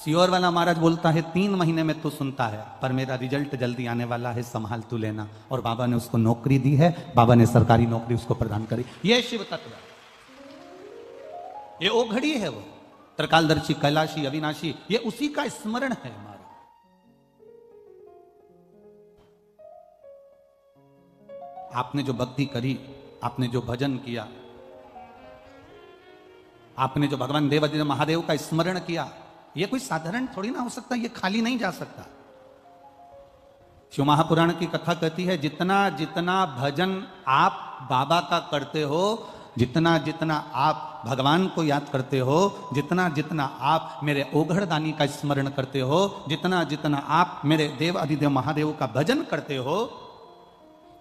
Sure वाला महाराज बोलता है 3 महीने में तू सुनता है, पर मेरा रिजल्ट जल्दी आने वाला है, संभाल तू लेना। और बाबा ने उसको नौकरी दी है, बाबा ने सरकारी नौकरी उसको प्रदान करी। ये शिव तत्व, ये ओघड़ी है, वो त्रिकालदर्शी, कैलाशी, अविनाशी, ये उसी का स्मरण है हमारा। आपने जो भक्ति करी, आपने जो भजन किया, आपने जो भगवान देवाधिदेव महादेव का स्मरण किया, ये कोई साधारण थोड़ी ना हो सकता, ये खाली नहीं जा सकता। शिव महापुराण की कथा कहती है, जितना जितना भजन आप बाबा का करते हो, जितना जितना आप भगवान को याद करते हो, जितना जितना आप मेरे ओघड़दानी का स्मरण करते हो, जितना जितना आप मेरे देव अधिदेव महादेव का भजन करते हो,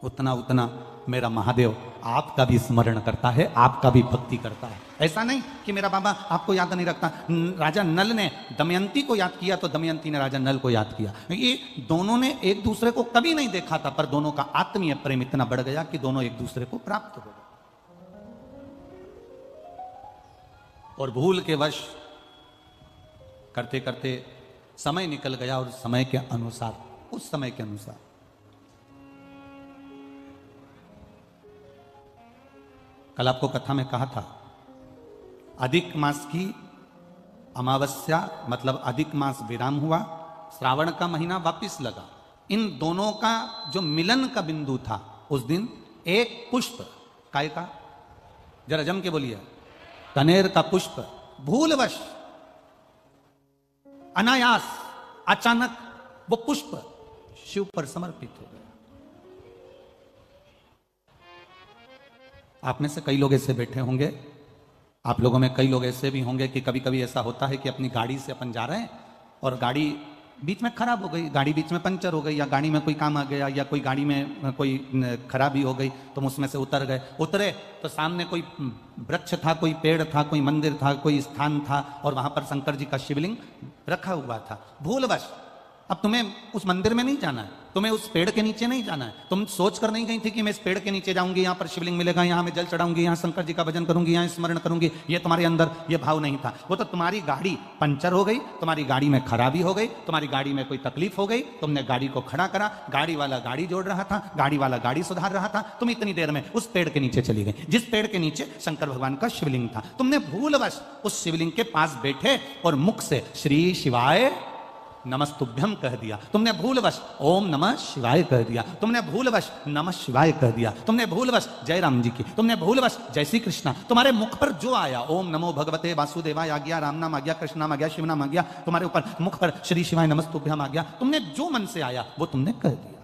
उतना उतना मेरा महादेव आपका भी स्मरण करता है, आपका भी भक्ति करता है। ऐसा नहीं कि मेरा बाबा आपको याद नहीं रखता। राजा नल ने दमयंती को याद किया तो दमयंती ने राजा नल को याद किया। ये दोनों ने एक दूसरे को कभी नहीं देखा था, पर दोनों का आत्मीय प्रेम इतना बढ़ गया कि दोनों एक दूसरे को प्राप्त हो गए। और भूल के वश करते करते समय निकल गया, और समय के अनुसार, उस समय के अनुसार कल आपको कथा में कहा था, अधिक मास की अमावस्या मतलब अधिक मास विराम हुआ, श्रावण का महीना वापिस लगा। इन दोनों का जो मिलन का बिंदु था, उस दिन एक पुष्प, काय का, जरा जम के बोलिए, कनेर का पुष्प भूलवश, अनायास, अचानक वो पुष्प शिव पर समर्पित हो गया। आप में से कई लोग ऐसे बैठे होंगे, आप लोगों में कई लोग ऐसे भी होंगे कि कभी कभी ऐसा होता है कि अपनी गाड़ी से अपन जा रहे हैं और गाड़ी बीच में खराब हो गई, गाड़ी बीच में पंचर हो गई, या गाड़ी में कोई काम आ गया, या कोई गाड़ी में कोई खराबी हो गई, तो हम उसमें से उतर गए। उतरे तो सामने कोई वृक्ष था, कोई पेड़ था, कोई मंदिर था, कोई स्थान था, और वहां पर शंकर जी का शिवलिंग रखा हुआ था। भूलवश अब तुम्हें उस मंदिर में नहीं जाना है, तुम्हें उस पेड़ के नीचे नहीं जाना है, तुम सोच कर नहीं गई थी कि मैं इस पेड़ के नीचे जाऊंगी, यहाँ पर शिवलिंग मिलेगा, यहाँ मैं जल चढ़ाऊंगी, यहाँ शंकर जी का भजन करूंगी, यहाँ स्मरण करूंगी। ये तुम्हारे अंदर ये भाव नहीं था। वो तो तुम्हारी गाड़ी पंचर हो गई, तुम्हारी गाड़ी में खराबी हो गई, तुम्हारी गाड़ी में कोई तकलीफ हो गई, तुमने गाड़ी को खड़ा करा, गाड़ी वाला गाड़ी जोड़ रहा था, गाड़ी वाला गाड़ी सुधार रहा था, तुम इतनी देर में उस पेड़ के नीचे चली गई, जिस पेड़ के नीचे शंकर भगवान का शिवलिंग था। तुमने भूलवश उस शिवलिंग के पास बैठे और मुख से श्री शिवाय नमस्तुभ्यम कह दिया, तुमने भूलवश ओम नमः शिवाय कह दिया, तुमने भूलवश नमः शिवाय कह दिया, तुमने भूलवश जय राम जी की, तुमने भूलवश जय श्री कृष्णा, तुम्हारे मुख पर जो आया, ओम नमो भगवते वासुदेवाय आ गया, राम नाम आ गया, कृष्ण नाम आ गया, शिव नाम आ गया, तुम्हारे ऊपर मुख पर श्री शिवाय नमस्तुभ्यम आ गया, तुमने जो मन से आया वो तुमने कह दिया।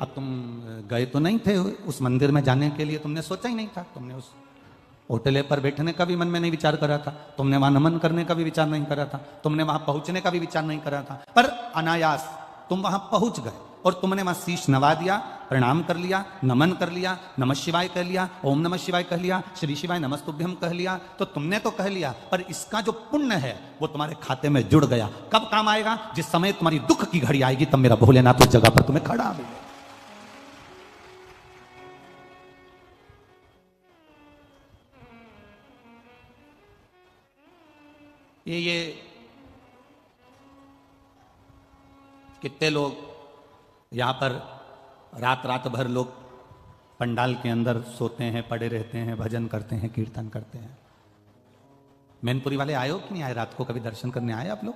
अब तुम गए तो नहीं थे उस मंदिर में जाने के लिए, तुमने सोचा ही नहीं था, तुमने उस होटल पर बैठने का भी मन में नहीं विचार करा था, तुमने वहां नमन करने का भी विचार नहीं करा था, तुमने वहां पहुंचने का भी विचार नहीं करा था, पर अनायास तुम वहां पहुंच गए और तुमने वहां शीश नवा दिया, प्रणाम कर लिया, नमन कर लिया, नमः शिवाय कह लिया, ओम नमः शिवाय कह लिया, श्री शिवाय नमस्तुभ्यम कह लिया। तो तुमने तो कह लिया, पर इसका जो पुण्य है वो तुम्हारे खाते में जुड़ गया। कब काम आएगा? जिस समय तुम्हारी दुख की घड़ी आएगी, तब मेरा भोलेनाथ उस जगह पर तुम्हें खड़ा मिलेगा। ये कितने लोग यहाँ पर रात रात भर लोग पंडाल के अंदर सोते हैं, पड़े रहते हैं, भजन करते हैं, कीर्तन करते हैं। मैनपुरी वाले आए हो कि नहीं आए? रात को कभी दर्शन करने आए आप लोग?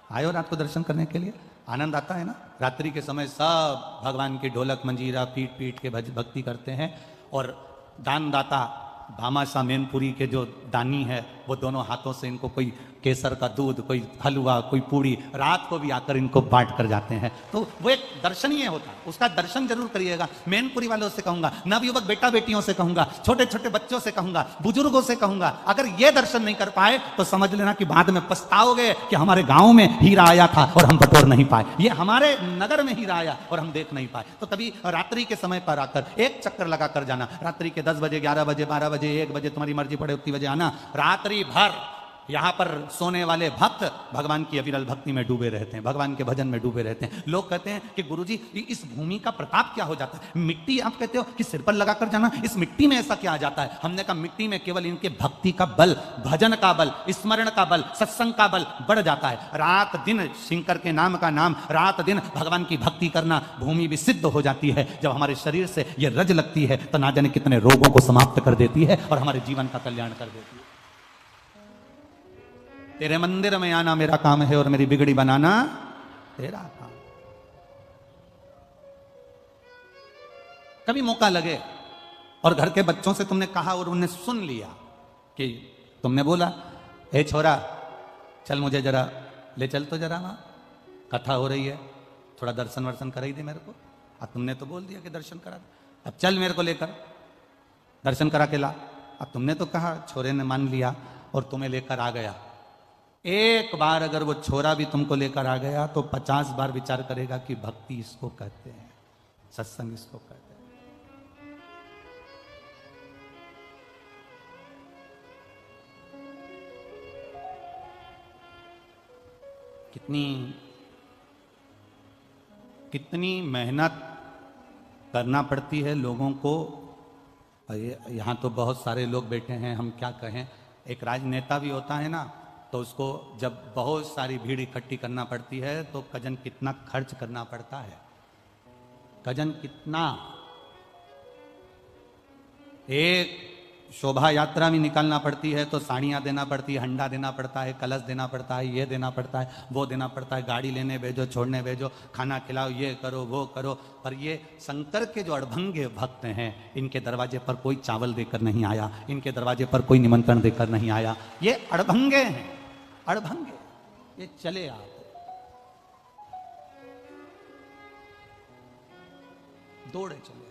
आए हो रात को दर्शन करने के लिए? आनंद आता है ना? रात्रि के समय सब भगवान की ढोलक मंजीरा पीट पीट के भक्ति करते हैं, और दानदाता भामाशाह मैनपुरी के जो दानी है वो दोनों हाथों से इनको कोई केसर का दूध, कोई हलवा, कोई पूड़ी रात को भी आकर इनको बांट कर जाते हैं। तो वो एक दर्शनीय होता है, उसका दर्शन जरूर करिएगा। मैनपुरी वालों से कहूंगा, नवयुवक बेटा बेटियों से कहूंगा, छोटे छोटे बच्चों से कहूंगा, बुजुर्गों से कहूंगा, अगर ये दर्शन नहीं कर पाए तो समझ लेना कि बाद में पछताओगे कि हमारे गांव में हीरा आया था और हम बटोर नहीं पाए, ये हमारे नगर में हीरा आया और हम देख नहीं पाए। तो तभी रात्रि के समय पर आकर एक चक्कर लगा कर जाना। रात्रि के 10 बजे, 11 बजे, 12 बजे, 1 बजे, तुम्हारी मर्जी पड़े उतनी बजे आना। रात्रि भर यहां पर सोने वाले भक्त भगवान की अविरल भक्ति में डूबे रहते हैं, भगवान के भजन में डूबे रहते हैं। लोग कहते हैं कि गुरुजी इस भूमि का प्रताप क्या हो जाता है, मिट्टी आप कहते हो कि सिर पर लगाकर जाना, इस मिट्टी में ऐसा क्या आ जाता है। हमने कहा मिट्टी में केवल इनके भक्ति का बल, भजन का बल, स्मरण का बल, सत्संग का बल बढ़ जाता है। रात दिन शंकर के नाम का नाम, रात दिन भगवान की भक्ति करना, भूमि भी सिद्ध हो जाती है। जब हमारे शरीर से ये रज लगती है तो ना जाने कितने रोगों को समाप्त कर देती है और हमारे जीवन का कल्याण कर देती है। तेरे मंदिर में आना मेरा काम है और मेरी बिगड़ी बनाना तेरा काम। कभी मौका लगे और घर के बच्चों से तुमने कहा और उन्हें सुन लिया कि तुमने बोला, ए छोरा चल मुझे जरा ले चल, तो जरा वहां कथा हो रही है, थोड़ा दर्शन वर्शन कराई दे मेरे को। अब तुमने तो बोल दिया कि दर्शन करा दे, अब चल मेरे को लेकर दर्शन करा के ला। अब तुमने तो कहा, छोरे ने मान लिया और तुम्हें लेकर आ गया। एक बार अगर वो छोरा भी तुमको लेकर आ गया तो 50 बार विचार करेगा कि भक्ति इसको कहते हैं, सत्संग इसको कहते हैं। कितनी मेहनत करना पड़ती है लोगों को। यहां तो बहुत सारे लोग बैठे हैं, हम क्या कहें। एक राजनेता भी होता है ना, तो उसको जब बहुत सारी भीड़ इकट्ठी करना पड़ती है तो कजन कितना खर्च करना पड़ता है, कजन कितना। एक शोभा यात्रा भी निकालना पड़ती है तो साड़ियाँ देना पड़ती है, हंडा देना पड़ता है, कलश देना पड़ता है, ये देना पड़ता है, वो देना पड़ता है, गाड़ी लेने भेजो, छोड़ने भेजो, खाना खिलाओ, ये करो वो करो। पर ये शंकर के जो अड़भंगे भक्त हैं, इनके दरवाजे पर कोई चावल देकर नहीं आया, इनके दरवाजे पर कोई निमंत्रण देकर नहीं आया। ये अड़भंगे हैं, अड़भंगे, ये चले आते, दौड़े चले।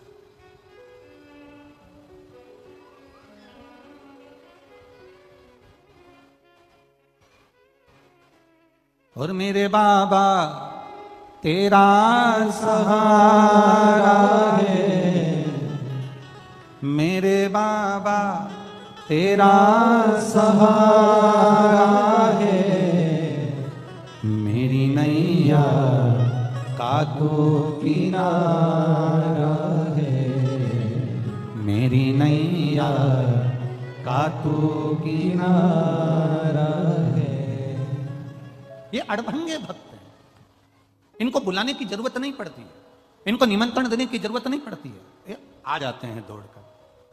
और मेरे बाबा तेरा सहारा है, मेरे बाबा तेरा सहारा है, मेरी नैया का तू किनारा है, मेरी नैया का तू किनारा है। ये अड़भंगे भक्त हैं, इनको बुलाने की जरूरत नहीं पड़ती है, इनको निमंत्रण देने की जरूरत नहीं पड़ती है, ये आ जाते हैं दौड़कर।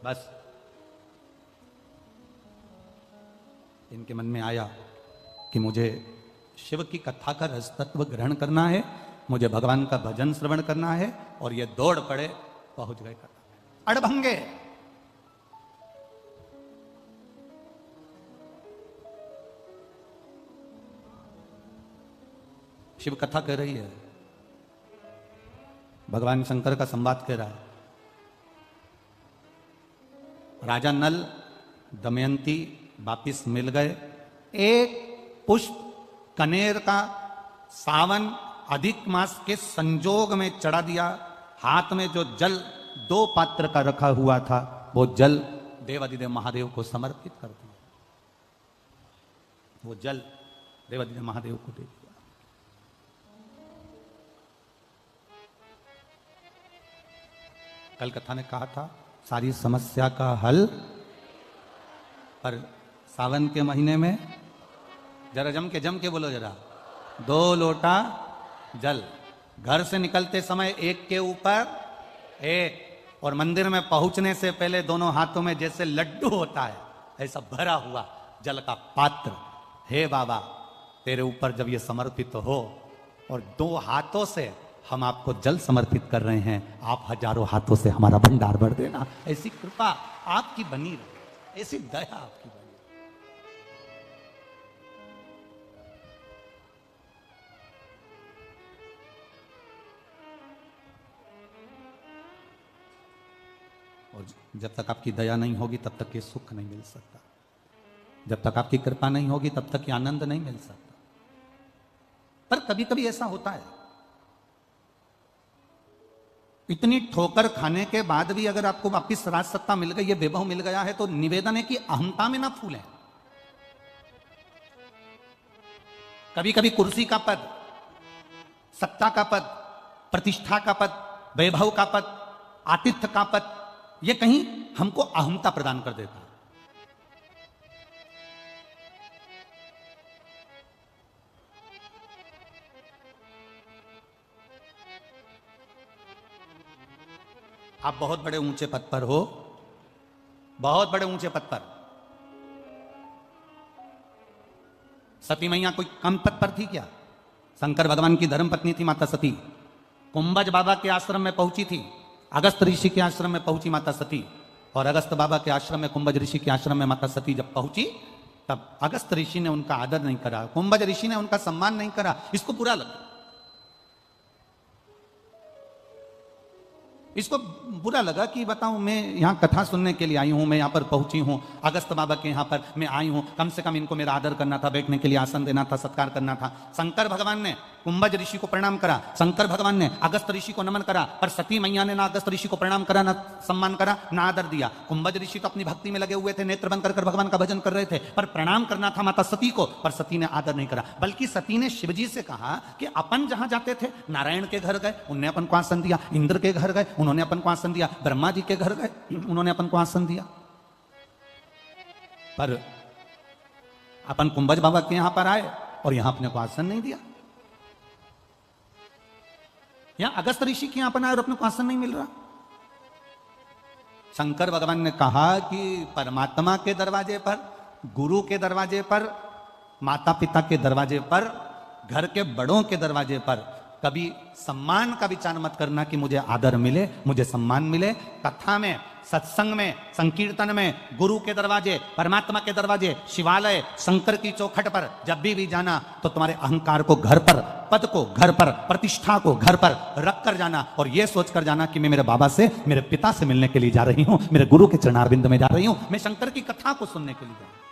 बस इनके मन में आया कि मुझे शिव की कथा का रस तत्व ग्रहण करना है, मुझे भगवान का भजन श्रवण करना है, और ये दौड़ पड़े, पहुंच गए कथा। अड़भंगे। शिव कथा कह रही है, भगवान शंकर का संवाद कह रहा है। राजा नल दमयंती वापिस मिल गए। एक पुष्प कनेर का सावन अधिक मास के संजोग में चढ़ा दिया। हाथ में जो जल 2 पात्र का रखा हुआ था, वो जल देवादिदेव महादेव को समर्पित कर दिया। वो जल देवादिदेव महादेव को दे दिया। कल कथा ने कहा था सारी समस्या का हल, पर सावन के महीने में जरा जम के बोलो जरा, 2 लोटा जल, घर से निकलते समय एक के ऊपर एक, और मंदिर में पहुंचने से पहले दोनों हाथों में जैसे लड्डू होता है ऐसा भरा हुआ जल का पात्र। हे बाबा, तेरे ऊपर जब ये समर्पित हो और 2 हाथों से हम आपको जल समर्पित कर रहे हैं, आप हजारों हाथों से हमारा भंडार भर देना। ऐसी कृपा आपकी बनी रहे, ऐसी दया आपकी बनी। और जब तक आपकी दया नहीं होगी तब तक ये सुख नहीं मिल सकता, जब तक आपकी कृपा नहीं होगी तब तक ये आनंद नहीं मिल सकता। पर कभी कभी ऐसा होता है, इतनी ठोकर खाने के बाद भी अगर आपको वापिस राज सत्ता मिल गई, ये वैभव मिल गया है, तो निवेदन है कि अहंता में ना फूलें। कभी कभी कुर्सी का पद, सत्ता का पद, प्रतिष्ठा का पद, वैभव का पद, आतिथ्य का पद, ये कहीं हमको अहमता प्रदान कर देता है। आप बहुत बड़े ऊंचे पद पर हो, बहुत बड़े ऊंचे पद पर। सती मैया कोई कम पद पर थी क्या? शंकर भगवान की धर्म पत्नी थी माता सती। कुंभज बाबा के आश्रम में पहुंची थी, अगस्त ऋषि के आश्रम में पहुंची माता सती। और अगस्त बाबा के आश्रम में, कुंभज ऋषि के आश्रम में माता सती जब पहुंची, तब अगस्त ऋषि ने उनका आदर नहीं करा, कुंभज ऋषि ने उनका सम्मान नहीं करा। इसको बुरा लगा, इसको बुरा लगा कि बताऊं, मैं यहां कथा सुनने के लिए आई हूं, मैं यहां पर पहुंची हूं, अगस्त बाबा के यहां पर मैं आई हूं, कम से कम इनको मेरा आदर करना था, बैठने के लिए आसन देना था, सत्कार करना था। शंकर भगवान ने कुंभज ऋषि को प्रणाम करा, शंकर भगवान ने अगस्त ऋषि को नमन करा, पर सती मैया ने ना अगस्त ऋषि को प्रणाम करा, ना सम्मान करा, ना आदर दिया। कुंभज ऋषि तो अपनी भक्ति में लगे हुए थे, नेत्र बंद कर भगवान का भजन कर रहे थे, पर प्रणाम करना था माता सती को, पर सती ने आदर नहीं करा। बल्कि सती ने शिवजी से कहा कि अपन जहां जाते थे, नारायण के घर गए, उन्होंने अपन को आसन दिया, इंद्र के घर गए, उन्होंने अपन को आसन दिया, ब्रह्मा जी के घर गए, उन्होंने अपन को आसन दिया, पर अपन कुंभज बाबा के यहां पर आए और यहां अपने को आसन नहीं दिया। यहां अगस्त ऋषि के यहां पर आए और अपने को आसन नहीं मिल रहा। शंकर भगवान ने कहा कि परमात्मा के दरवाजे पर, गुरु के दरवाजे पर, माता पिता के दरवाजे पर, घर के बड़ों के दरवाजे पर कभी सम्मान का विचार मत करना कि मुझे आदर मिले, मुझे सम्मान मिले। कथा में, सत्संग में, संकीर्तन में, गुरु के दरवाजे, परमात्मा के दरवाजे, शिवालय, शंकर की चौखट पर जब भी जाना तो तुम्हारे अहंकार को घर पर, पद को घर पर, प्रतिष्ठा को घर पर रख कर जाना, और यह सोच कर जाना कि मैं मेरे बाबा से, मेरे पिता से मिलने के लिए जा रही हूं, मेरे गुरु के चरणारविंद में जा रही हूं, मैं शंकर की कथा को सुनने के लिए जा रही हूं।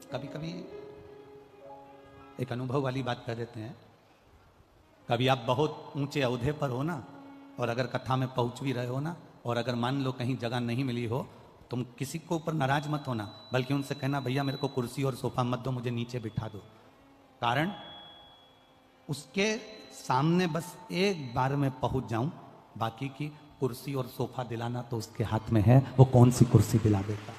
कभी कभी एक अनुभव वाली बात कर देते हैं। कभी आप बहुत ऊंचे ओहदे पर हो ना, और अगर कथा में पहुंच भी रहे हो ना, और अगर मान लो कहीं जगह नहीं मिली हो, तुम किसी को ऊपर नाराज मत होना, बल्कि उनसे कहना भैया मेरे को कुर्सी और सोफा मत दो, मुझे नीचे बिठा दो। कारण उसके सामने बस एक बार में पहुंच जाऊं, बाकी की कुर्सी और सोफा दिलाना तो उसके हाथ में है, वो कौन सी कुर्सी दिला देता।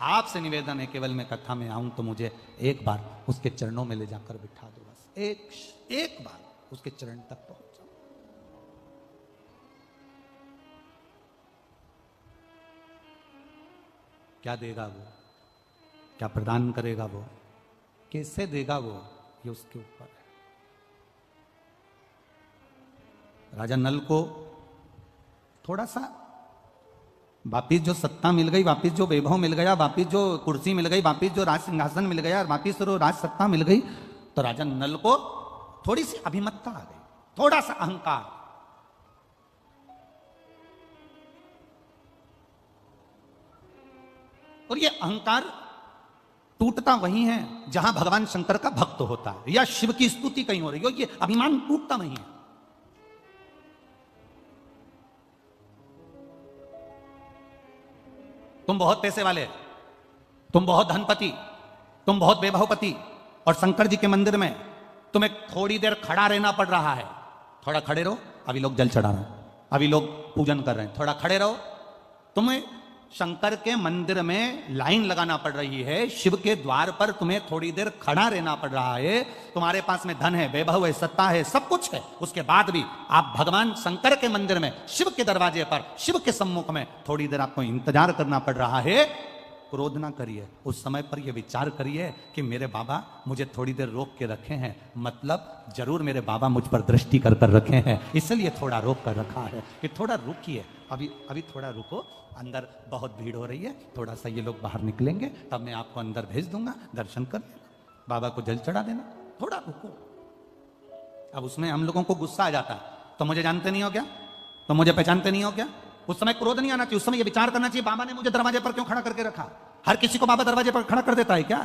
आपसे निवेदन है, केवल मैं कथा में आऊं तो मुझे एक बार उसके चरणों में ले जाकर बिठा दो, बस एक बार उसके चरण तक पहुंच जाओ। क्या देगा वो, क्या प्रदान करेगा वो, कैसे देगा वो, ये उसके ऊपर है। राजा नल को थोड़ा सा वापिस जो सत्ता मिल गई, वापिस जो वैभव मिल गया, वापिस जो कुर्सी मिल गई, वापिस जो राज सिंहासन मिल गया, वापिस जो राज सत्ता मिल गई, तो राजा नल को थोड़ी सी अभिमतता आ गई, थोड़ा सा अहंकार। और ये अहंकार टूटता वही है जहां भगवान शंकर का भक्त होता है, या शिव की स्तुति कहीं हो रही हो, ये अभिमान टूटता वही है। तुम बहुत पैसे वाले, तुम बहुत धनपति, तुम बहुत वैभवपति, और शंकर जी के मंदिर में तुम्हें थोड़ी देर खड़ा रहना पड़ रहा है। थोड़ा खड़े रहो, अभी लोग जल चढ़ा रहे हैं, अभी लोग पूजन कर रहे हैं, थोड़ा खड़े रहो। तुम्हें शंकर के मंदिर में लाइन लगाना पड़ रही है, शिव के द्वार पर तुम्हें थोड़ी देर खड़ा रहना पड़ रहा है। तुम्हारे पास में धन है, वैभव है, सत्ता है, सब कुछ है, उसके बाद भी आप भगवान शंकर के मंदिर में, शिव के दरवाजे पर, शिव के सम्मुख में थोड़ी देर आपको इंतजार करना पड़ रहा है। क्रोध ना करिए, उस समय पर यह विचार करिए कि मेरे बाबा मुझे थोड़ी देर रोक के रखे हैं, मतलब जरूर मेरे बाबा मुझ पर दृष्टि कर कर रखे हैं, इसलिए थोड़ा रोक कर रखा है कि थोड़ा रुकिए, अभी थोड़ा रुको, अंदर बहुत भीड़ हो रही है, थोड़ा सा ये लोग बाहर निकलेंगे, तब मैं आपको अंदर भेज दूंगा, दर्शन कर लेना, बाबा को जल चढ़ा देना, थोड़ा रुको। अब उसमें हम लोगों को गुस्सा आ जाता है, तो मुझे जानते नहीं हो क्या, तो मुझे पहचानते नहीं हो क्या। उस समय क्रोध नहीं आना चाहिए, उस समय ये विचार करना चाहिए बाबा ने मुझे दरवाजे पर क्यों खड़ा करके रखा। हर किसी को बाबा दरवाजे पर खड़ा कर देता है क्या?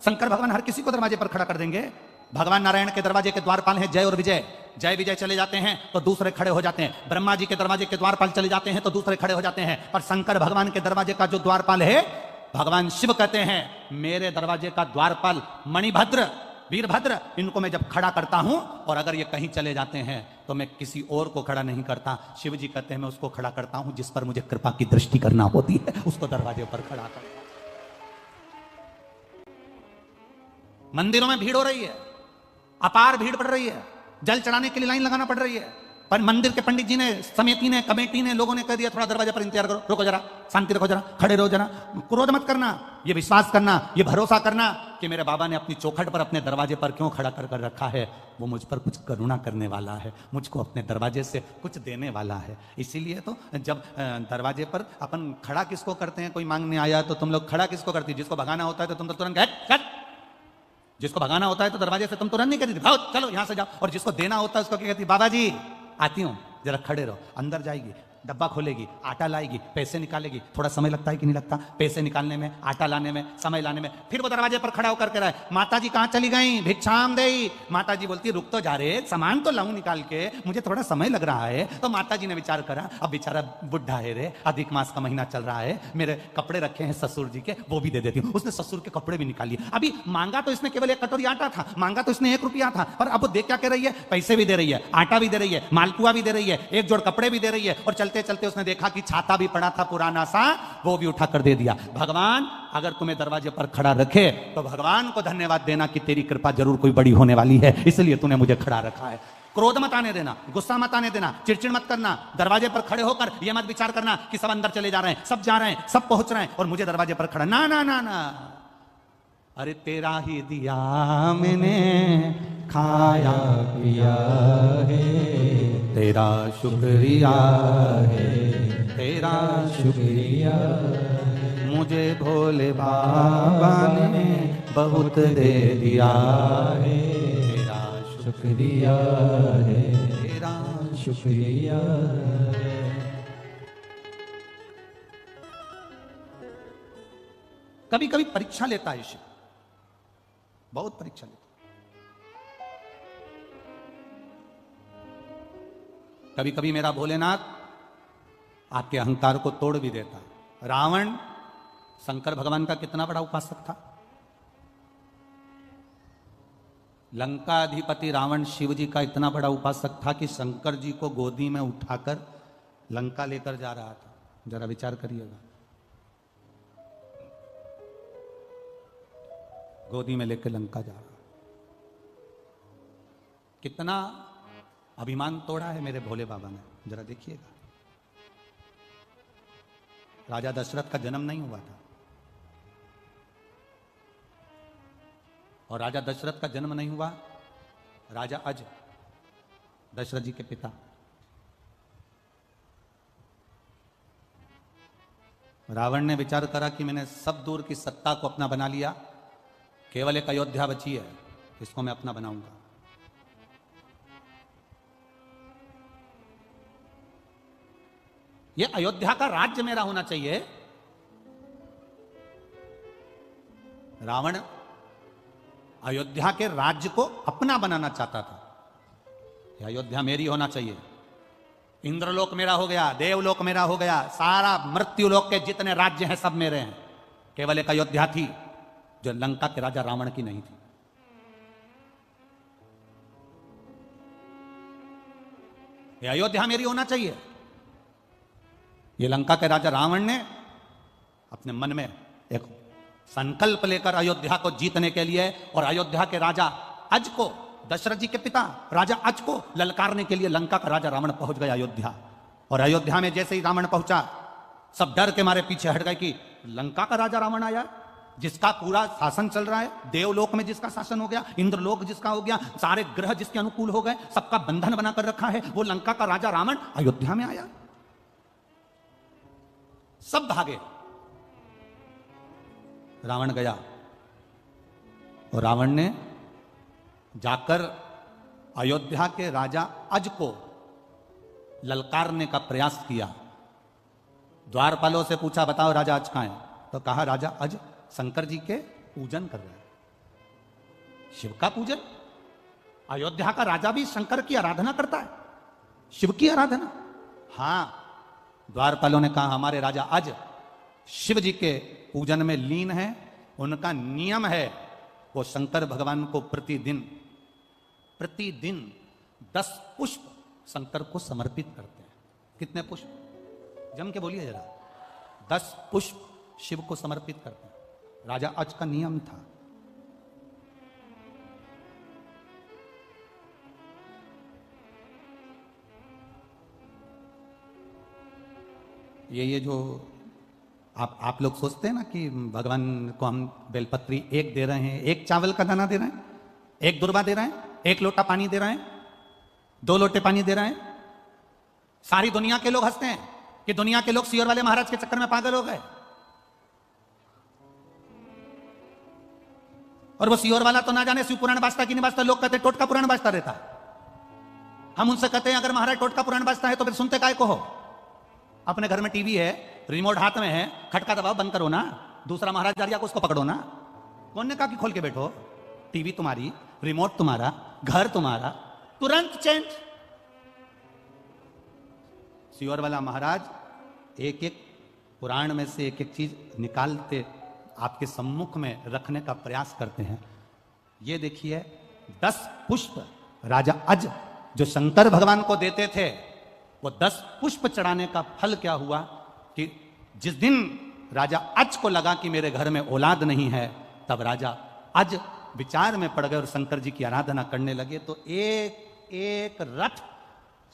शंकर भगवान हर किसी को दरवाजे पर खड़ा कर देंगे? भगवान नारायण के दरवाजे के द्वारपाल है जय और विजय, जय विजय चले जाते हैं तो दूसरे खड़े हो जाते हैं, ब्रह्मा जी के दरवाजे के द्वारपाल चले जाते हैं तो दूसरे खड़े हो जाते हैं, पर शंकर भगवान के दरवाजे का जो द्वारपाल है, भगवान शिव कहते हैं मेरे दरवाजे का द्वारपाल मणिभद्र, वीरभद्र, इनको मैं जब खड़ा करता हूं और अगर ये कहीं चले जाते हैं तो मैं किसी और को खड़ा नहीं करता, शिव जी कहते हैं मैं उसको खड़ा करता हूं जिस पर मुझे कृपा की दृष्टि करना होती है, उसको दरवाजे पर खड़ा करता हूं। मंदिरों में भीड़ हो रही है, अपार भीड़ पड़ रही है, जल चढ़ाने के लिए लाइन लगाना पड़ रही है, पर मंदिर के पंडित जी ने, समिति ने, कमेटी ने, लोगों ने कह दिया थोड़ा दरवाजे पर इंतजार करो, रुको जरा, शांति रखो जरा, खड़े रहो जरा, क्रोध मत करना, ये विश्वास करना, ये भरोसा करना कि मेरे बाबा ने अपनी चौखट पर अपने दरवाजे पर क्यों खड़ा कर रखा है, वो मुझ पर कुछ करुणा करने वाला है, मुझको अपने दरवाजे से कुछ देने वाला है। इसीलिए तो जब दरवाजे पर अपन खड़ा किसको करते हैं, कोई मांगने आया तो तुम लोग खड़ा किसको करती है, जिसको भगाना होता है तो तुम तो तुरंत जिसको भगाना होता है तो दरवाजे से तुम तुरंत नहीं कहती भाओ चलो यहां से जाओ, और जिसको देना होता है उसको क्या कहती, बाबा जी आती हूं जरा खड़े रहो, अंदर जाएगी, डब्बा खोलेगी, आटा लाएगी, पैसे निकालेगी, थोड़ा समय लगता है कि नहीं लगता, पैसे निकालने में, आटा लाने में, समय लाने में, फिर वो दरवाजे पर खड़ा होकर कह रहा है माता जी कहां चली गई, भिक्षाम देई। माता जी बोलती रुक तो जा रहे, सामान तो लाऊं निकाल के, मुझे थोड़ा समय लग रहा है। तो माता जी ने विचार करा अब बेचारा बुढ़ा है रे, अधिक मास का महीना चल रहा है, मेरे कपड़े रखे हैं ससुर जी के, वो भी दे देती हूँ। उसने ससुर के कपड़े भी निकाल लिए। अभी मांगा तो इसने केवल 1 कटोरी आटा था, मांगा तो इसने 1 रुपया था, पर अब देख क्या कह रही है, पैसे भी दे रही है, आटा भी दे रही है, मालपुआ भी दे रही है, 1 जोड़ कपड़े भी दे रही है, और चलते चलते उसने देखा कि छाता भी पड़ा था पुराना सा, वो भी उठा कर दे दिया। भगवान अगर तुम्हें दरवाजे पर खड़ा रखे तो भगवान को धन्यवाद देना कि तेरी कृपा जरूर कोई बड़ी होने वाली है, इसलिए तूने मुझे खड़ा रखा है। क्रोध मत आने देना, गुस्सा मत आने देना, चिड़चिड़ मत करना, दरवाजे पर खड़े होकर यह मत विचार करना कि सब अंदर चले जा रहे हैं, सब जा रहे हैं, सब पहुंच रहे हैं और मुझे दरवाजे पर खड़ा, ना ना ना ना, अरे तेरा ही दिया मैंने खाया पिया है, तेरा शुक्रिया है, तेरा शुक्रिया, मुझे भोले बाबा ने बहुत दे दिया है, तेरा शुक्रिया है, तेरा शुक्रिया है। कभी कभी परीक्षा लेता है शिव, बहुत परीक्षा लेता। कभी कभी मेरा भोलेनाथ आपके अहंकार को तोड़ भी देता। रावण शंकर भगवान का कितना बड़ा उपासक था। लंकाधिपति रावण शिव जी का इतना बड़ा उपासक था कि शंकर जी को गोदी में उठाकर लंका लेकर जा रहा था। जरा विचार करिएगा, गोदी में लेकर लंका जा रहा, कितना अभिमान तोड़ा है मेरे भोले बाबा ने, जरा देखिएगा। राजा दशरथ का जन्म नहीं हुआ था, और राजा दशरथ का जन्म नहीं हुआ, राजा अज, दशरथ जी के पिता, रावण ने विचार करा कि मैंने सब दूर की सत्ता को अपना बना लिया, केवल एक अयोध्या बची है, इसको मैं अपना बनाऊंगा। ये अयोध्या का राज्य मेरा होना चाहिए। रावण अयोध्या के राज्य को अपना बनाना चाहता था। यह अयोध्या मेरी होना चाहिए, इंद्रलोक मेरा हो गया, देवलोक मेरा हो गया, सारा मृत्युलोक के जितने राज्य हैं सब मेरे हैं। केवल एक अयोध्या थी जो लंका के राजा रावण की नहीं थी। यह अयोध्या मेरी होना चाहिए। ये लंका के राजा रावण ने अपने मन में एक संकल्प लेकर अयोध्या को जीतने के लिए, और अयोध्या के राजा अज को, दशरथ जी के पिता राजा अज को ललकारने के लिए लंका का राजा रावण पहुंच गया अयोध्या। और अयोध्या में जैसे ही रावण पहुंचा, सब डर के मारे पीछे हट गए कि लंका का राजा रावण आया, जिसका पूरा शासन चल रहा है, देवलोक में जिसका शासन हो गया, इंद्रलोक जिसका हो गया, सारे ग्रह जिसके अनुकूल हो गए, सबका बंधन बनाकर रखा है, वो लंका का राजा रावण अयोध्या में आया। सब भागे, रावण गया, और रावण ने जाकर अयोध्या के राजा अज को ललकारने का प्रयास किया। द्वारपालों से पूछा बताओ राजा अज कहां है, तो कहा राजा अज शंकर जी के पूजन कर रहे हैं। शिव का पूजन, अयोध्या का राजा भी शंकर की आराधना करता है, शिव की आराधना। हां, द्वारपालों ने कहा हमारे राजा आज शिव जी के पूजन में लीन है, उनका नियम है वो शंकर भगवान को प्रतिदिन 10 पुष्प शंकर को समर्पित करते हैं। कितने पुष्प? जम के बोलिए जरा। 10 पुष्प शिव को समर्पित करते हैं। राजा आज का नियम था। ये जो आप लोग सोचते हैं ना कि भगवान को हम बेलपत्री एक दे रहे हैं, एक चावल का दाना दे रहे हैं, एक दुर्वा दे रहे हैं, एक लोटा पानी दे रहे हैं, 2 लोटे पानी दे रहे हैं। सारी दुनिया के लोग हंसते हैं कि दुनिया के लोग सियोर वाले महाराज के चक्कर में पागल हो गए। और वो सियोर वाला तो ना जाने शिव पुराण बाजता कि नहीं बाजता, लोग कहते टोटका पुराण बाजता रहता है। हम उनसे कहते हैं अगर महाराज टोटका पुराण बाजता है तो फिर सुनते काय को हो? अपने घर में टीवी है, रिमोट हाथ में है, खटका दबाओ, बंद करो ना, दूसरा महाराज जा रहा को उसको पकड़ो ना। कौन ने कहा कि खोल के बैठो? टीवी तुम्हारी, रिमोट तुम्हारा, घर तुम्हारा, तुरंत चेंज। सियोर वाला महाराज एक एक पुराण में से एक एक चीज निकालते आपके सम्मुख में रखने का प्रयास करते हैं। ये देखिए 10 पुष्प राजा अज जो शंकर भगवान को देते थे, वो 10 पुष्प चढ़ाने का फल क्या हुआ कि जिस दिन राजा अज को लगा कि मेरे घर में औलाद नहीं है, तब राजा अज विचार में पड़ गए और शंकर जी की आराधना करने लगे। तो एक एक रथ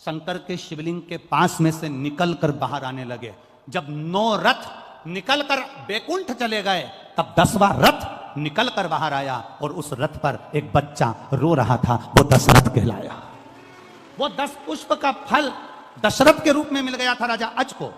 शंकर के शिवलिंग के पास में से निकल कर बाहर आने लगे। जब 9 रथ निकल कर बैकुंठ चले गए, तब 10वां रथ निकल कर बाहर आया और उस रथ पर एक बच्चा रो रहा था, वो दशरथ कहलाया। वो 10 पुष्प का फल दशरथ के रूप में मिल गया था राजा अज को।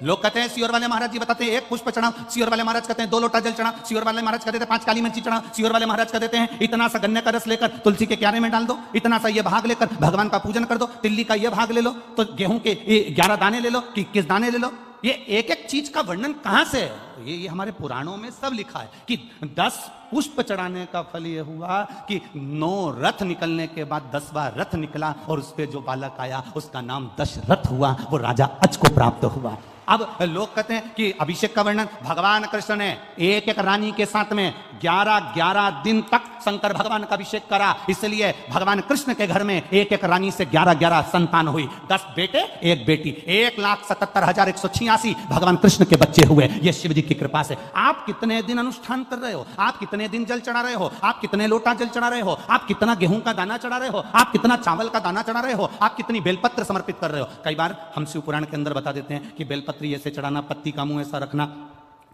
लोग कहते हैं सियोर वाले महाराज जी बताते हैं 1 पुष्प चढ़ाओ, सियोर वाले महाराज कहते हैं 2 लोटा जल चढ़ा, सियोर वाले महाराज कहते हैं 5 काली मिर्ची चढ़ा, सियोर वाले महाराज कहते हैं इतना सा गन्ने का रस लेकर तुलसी के क्यारे में डाल दो, इतना सा ये भाग लेकर भगवान का पूजन कर दो, तिल्ली का ये भाग ले लो, तो गेहूं के 11 दाने ले लो कि 21 दाने ले लो। ये एक एक चीज का वर्णन कहां से है? ये हमारे पुराणों में सब लिखा है कि 10 पुष्प चढ़ाने का फल ये हुआ कि 9 रथ निकलने के बाद 10वां रथ निकला और उस पे जो बालक आया उसका नाम दशरथ हुआ, वो राजा अज को प्राप्त हुआ। अब लोग कहते हैं कि अभिषेक का वर्णन भगवान कृष्ण ने एक एक रानी के साथ में 11 दिन तक शंकर भगवान का अभिषेक करा, इसलिए भगवान कृष्ण के घर में एक एक रानी से 11 संतान हुई, 10 बेटे 1 बेटी, 1,77,186 भगवान कृष्ण के बच्चे हुए। ये शिव जी की कृपा से। आप कितने दिन अनुष्ठान कर रहे हो? आप कितने दिन जल चढ़ा रहे हो? आप कितने लोटा जल चढ़ा रहे हो? आप कितना गेहूं का दाना चढ़ा रहे हो? आप कितना चावल का दाना चढ़ा रहे हो? आप कितनी बेलपत्र समर्पित कर रहे हो? कई बार हम शिव पुराण के अंदर बता देते हैं कि बेलपत्र ऐसे चढ़ाना, पत्ती का मुंह ऐसा रखना,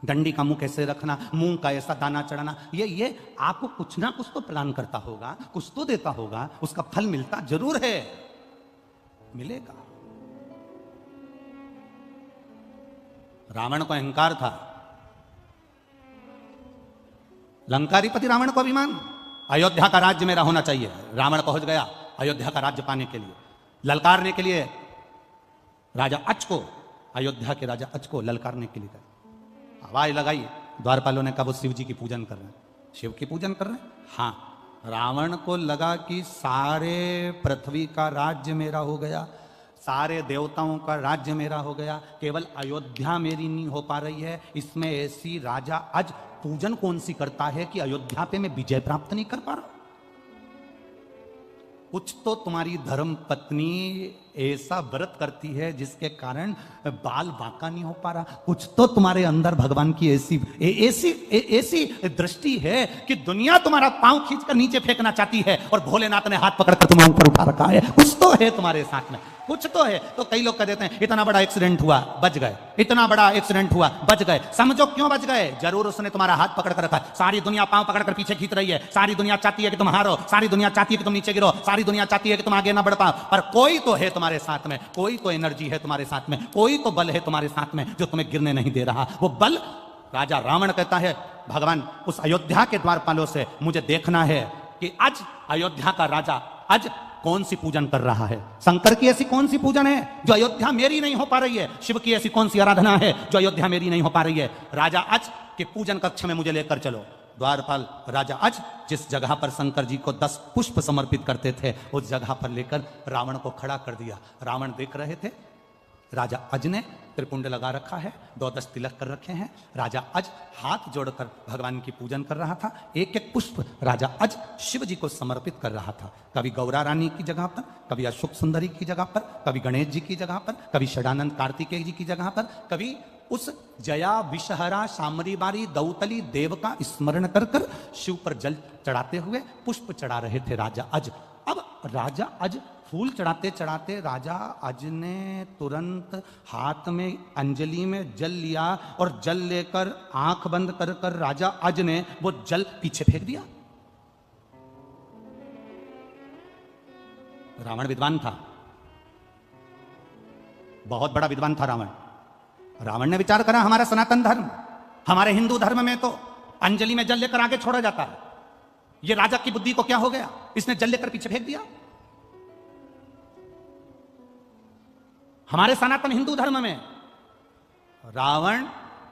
डंडी का मुंह कैसे रखना, मूंग का ऐसा दाना चढ़ाना। ये आपको कुछ ना कुछ तो प्लान करता होगा, कुछ तो देता होगा, उसका फल मिलता जरूर है, मिलेगा। रावण को अहंकार था, लंकाधिपति रावण को अभिमान, अयोध्या का राज्य मेरा होना चाहिए। रावण पहुंच गया अयोध्या का राज्य पाने के लिए, ललकारने के लिए राजा अज को, अयोध्या के राजा अज को ललकारने के लिए आवाज लगाई। द्वारपालों ने कहा वो शिव जी की पूजन कर रहे हैं, शिव की पूजन कर रहे हैं। हाँ, रावण को लगा कि सारे पृथ्वी का राज्य मेरा हो गया, सारे देवताओं का राज्य मेरा हो गया, केवल अयोध्या मेरी नहीं हो पा रही है। इसमें ऐसी राजा अज पूजन कौन सी करता है कि अयोध्या पे मैं विजय प्राप्त नहीं कर पा रहा। कुछ तो तुम्हारी धर्म पत्नी ऐसा व्रत करती है जिसके कारण बाल बांका नहीं हो पा रहा। कुछ तो तुम्हारे अंदर भगवान की ऐसी दृष्टि है कि दुनिया तुम्हारा पांव खींचकर नीचे फेंकना चाहती है और भोलेनाथ ने हाथ पकड़कर तुम्हें ऊपर उठा रखा है। कुछ तो है तुम्हारे साथ में, कुछ तो है। तो कई लोग कह देते हैं इतना बड़ा एक्सीडेंट हुआ बच गए, इतना बड़ा एक्सीडेंट हुआ बच गए। समझो क्यों बच गए? जरूर उसने तुम्हारा हाथ पकड़ कर रखा है। सारी दुनिया पांव पकड़कर पीछे खींच रही है, सारी दुनिया चाहती है कि तुम हारो, सारी दुनिया चाहती है कि तुम नीचे गिरो, सारी दुनिया चाहती है कि तुम आगे ना बढ़ पाओ, पर कोई तो है तुम्हारे साथ में, कोई तो एनर्जी है तुम्हारे साथ में, कोई तो बल है तुम्हारे साथ में जो तुम्हें गिरने नहीं दे रहा। वो बल राजा रावण कहता है भगवान उस अयोध्या के द्वारपालों से मुझे देखना है कि आज अयोध्या का राजा आज कौन सी पूजन कर रहा है। शंकर की ऐसी कौन सी पूजन है जो अयोध्या मेरी नहीं हो पा रही है? शिव की ऐसी कौन सी आराधना है जो अयोध्या मेरी नहीं हो पा रही है? राजा आज के पूजन कक्ष में मुझे लेकर चलो। द्वारपाल राजा अज जिस जगह पर शंकर जी को 10 पुष्प समर्पित करते थे उस जगह पर लेकर रावण को खड़ा कर दिया। रावण देख रहे थे, राजा अज ने त्रिपुंड लगा रखा है, 2-10 तिलक कर रखे हैं। राजा अज हाथ जोड़कर भगवान की पूजन कर रहा था। एक एक पुष्प राजा अज शिव जी को समर्पित कर रहा था। कभी गौरा रानी की जगह पर, कभी अशोक सुंदरी की जगह पर, कभी गणेश जी की जगह पर, कभी षडानंद कार्तिकेय जी की जगह पर, कभी उस जया विषहरा शामरी बारी दौतली देव का स्मरण कर कर शिव पर जल चढ़ाते हुए पुष्प चढ़ा रहे थे राजा अज। अब राजा अज फूल चढ़ाते चढ़ाते राजा अज ने तुरंत हाथ में अंजलि में जल लिया और जल लेकर आंख बंद कर कर राजा अज ने वो जल पीछे फेंक दिया। रावण विद्वान था, बहुत बड़ा विद्वान था रावण। रावण ने विचार करा हमारा सनातन धर्म, हमारे हिंदू धर्म में तो अंजलि में जल लेकर आगे छोड़ा जाता है, ये राजा की बुद्धि को क्या हो गया, इसने जल लेकर पीछे फेंक दिया। हमारे सनातन हिंदू धर्म में रावण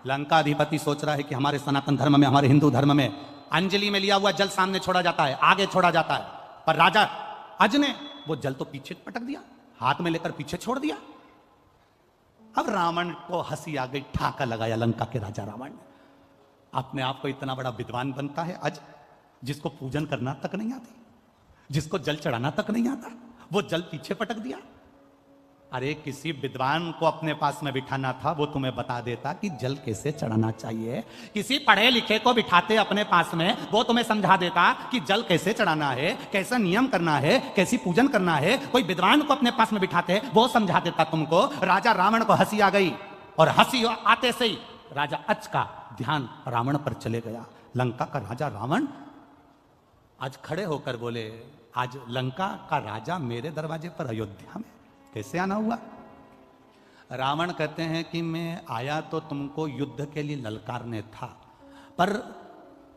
लंकाधिपति सोच रहा है कि हमारे सनातन धर्म में, हमारे हिंदू धर्म में अंजलि में लिया हुआ जल सामने छोड़ा जाता है, आगे छोड़ा जाता है, पर राजा अज ने वो जल तो पीछे पटक दिया, हाथ में लेकर पीछे छोड़ दिया। अब रावण को हंसी आ गई, ठाका लगाया लंका के राजा रावण ने। अपने आप को इतना बड़ा विद्वान बनता है अज, जिसको पूजन करना तक नहीं आती, जिसको जल चढ़ाना तक नहीं आता, वो जल पीछे पटक दिया। अरे किसी विद्वान को अपने पास में बिठाना था, वो तुम्हें बता देता कि जल कैसे चढ़ाना चाहिए। किसी पढ़े लिखे को बिठाते अपने पास में, वो तुम्हें समझा देता कि जल कैसे चढ़ाना है, कैसा नियम करना है, कैसी पूजन करना है। कोई विद्वान को अपने पास में बिठाते, वो समझा देता तुमको। राजा रावण को हंसी आ गई और हंसी आते से ही राजा अज का ध्यान रावण पर चले गया। लंका का राजा रावण आज खड़े होकर बोले, आज लंका का राजा मेरे दरवाजे पर अयोध्या में कैसे आना हुआ। रावण कहते हैं कि मैं आया तो तुमको युद्ध के लिए ललकारने था, पर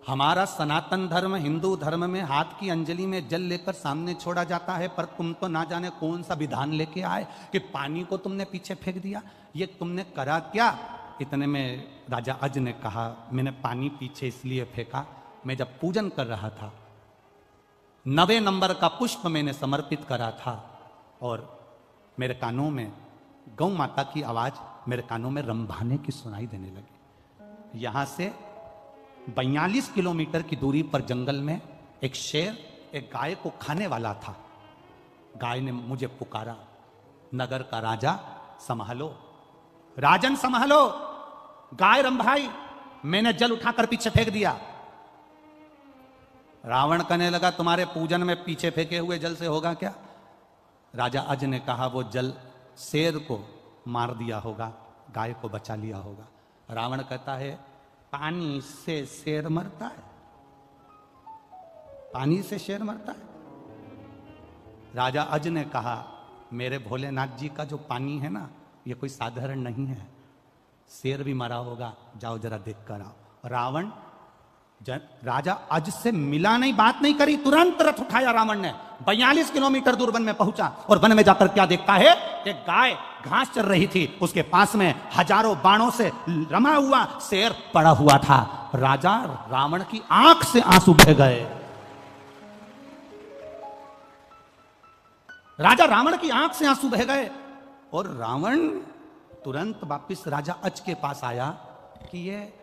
हमारा सनातन धर्म हिंदू धर्म में हाथ की अंजलि में जल लेकर सामने छोड़ा जाता है, पर तुम तो ना जाने कौन सा विधान लेके आए कि पानी को तुमने पीछे फेंक दिया। ये तुमने करा क्या। इतने में राजा अज ने कहा, मैंने पानी पीछे इसलिए फेंका, मैं जब पूजन कर रहा था 9वें नंबर का पुष्प मैंने समर्पित करा था और मेरे कानों में गौ माता की आवाज मेरे कानों में रंभाने की सुनाई देने लगी। यहां से 42 किलोमीटर की दूरी पर जंगल में एक शेर एक गाय को खाने वाला था। गाय ने मुझे पुकारा, नगर का राजा संभालो, राजन संभालो, गाय रंभाई। मैंने जल उठाकर पीछे फेंक दिया। रावण कहने लगा, तुम्हारे पूजन में पीछे फेंके हुए जल से होगा क्या। राजा अज ने कहा, वो जल शेर को मार दिया होगा, गाय को बचा लिया होगा। रावण कहता है, पानी से शेर मरता है, पानी से शेर मरता है। राजा अज ने कहा, मेरे भोलेनाथ जी का जो पानी है ना, ये कोई साधारण नहीं है, शेर भी मरा होगा, जाओ जरा देख कर आओ। रावण राजा अज से मिला नहीं, बात नहीं करी, तुरंत रथ उठाया रावण ने, 42 किलोमीटर दूर वन में पहुंचा और वन में जाकर क्या देखता है, एक गाय घास चर रही थी, उसके पास में हजारों बाणों से रमा हुआ शेर पड़ा हुआ था। राजा रावण की आंख से आंसू बह गए। राजा रावण की आंख से आंसू बह गए और रावण तुरंत वापिस राजा अज के पास आया कि ये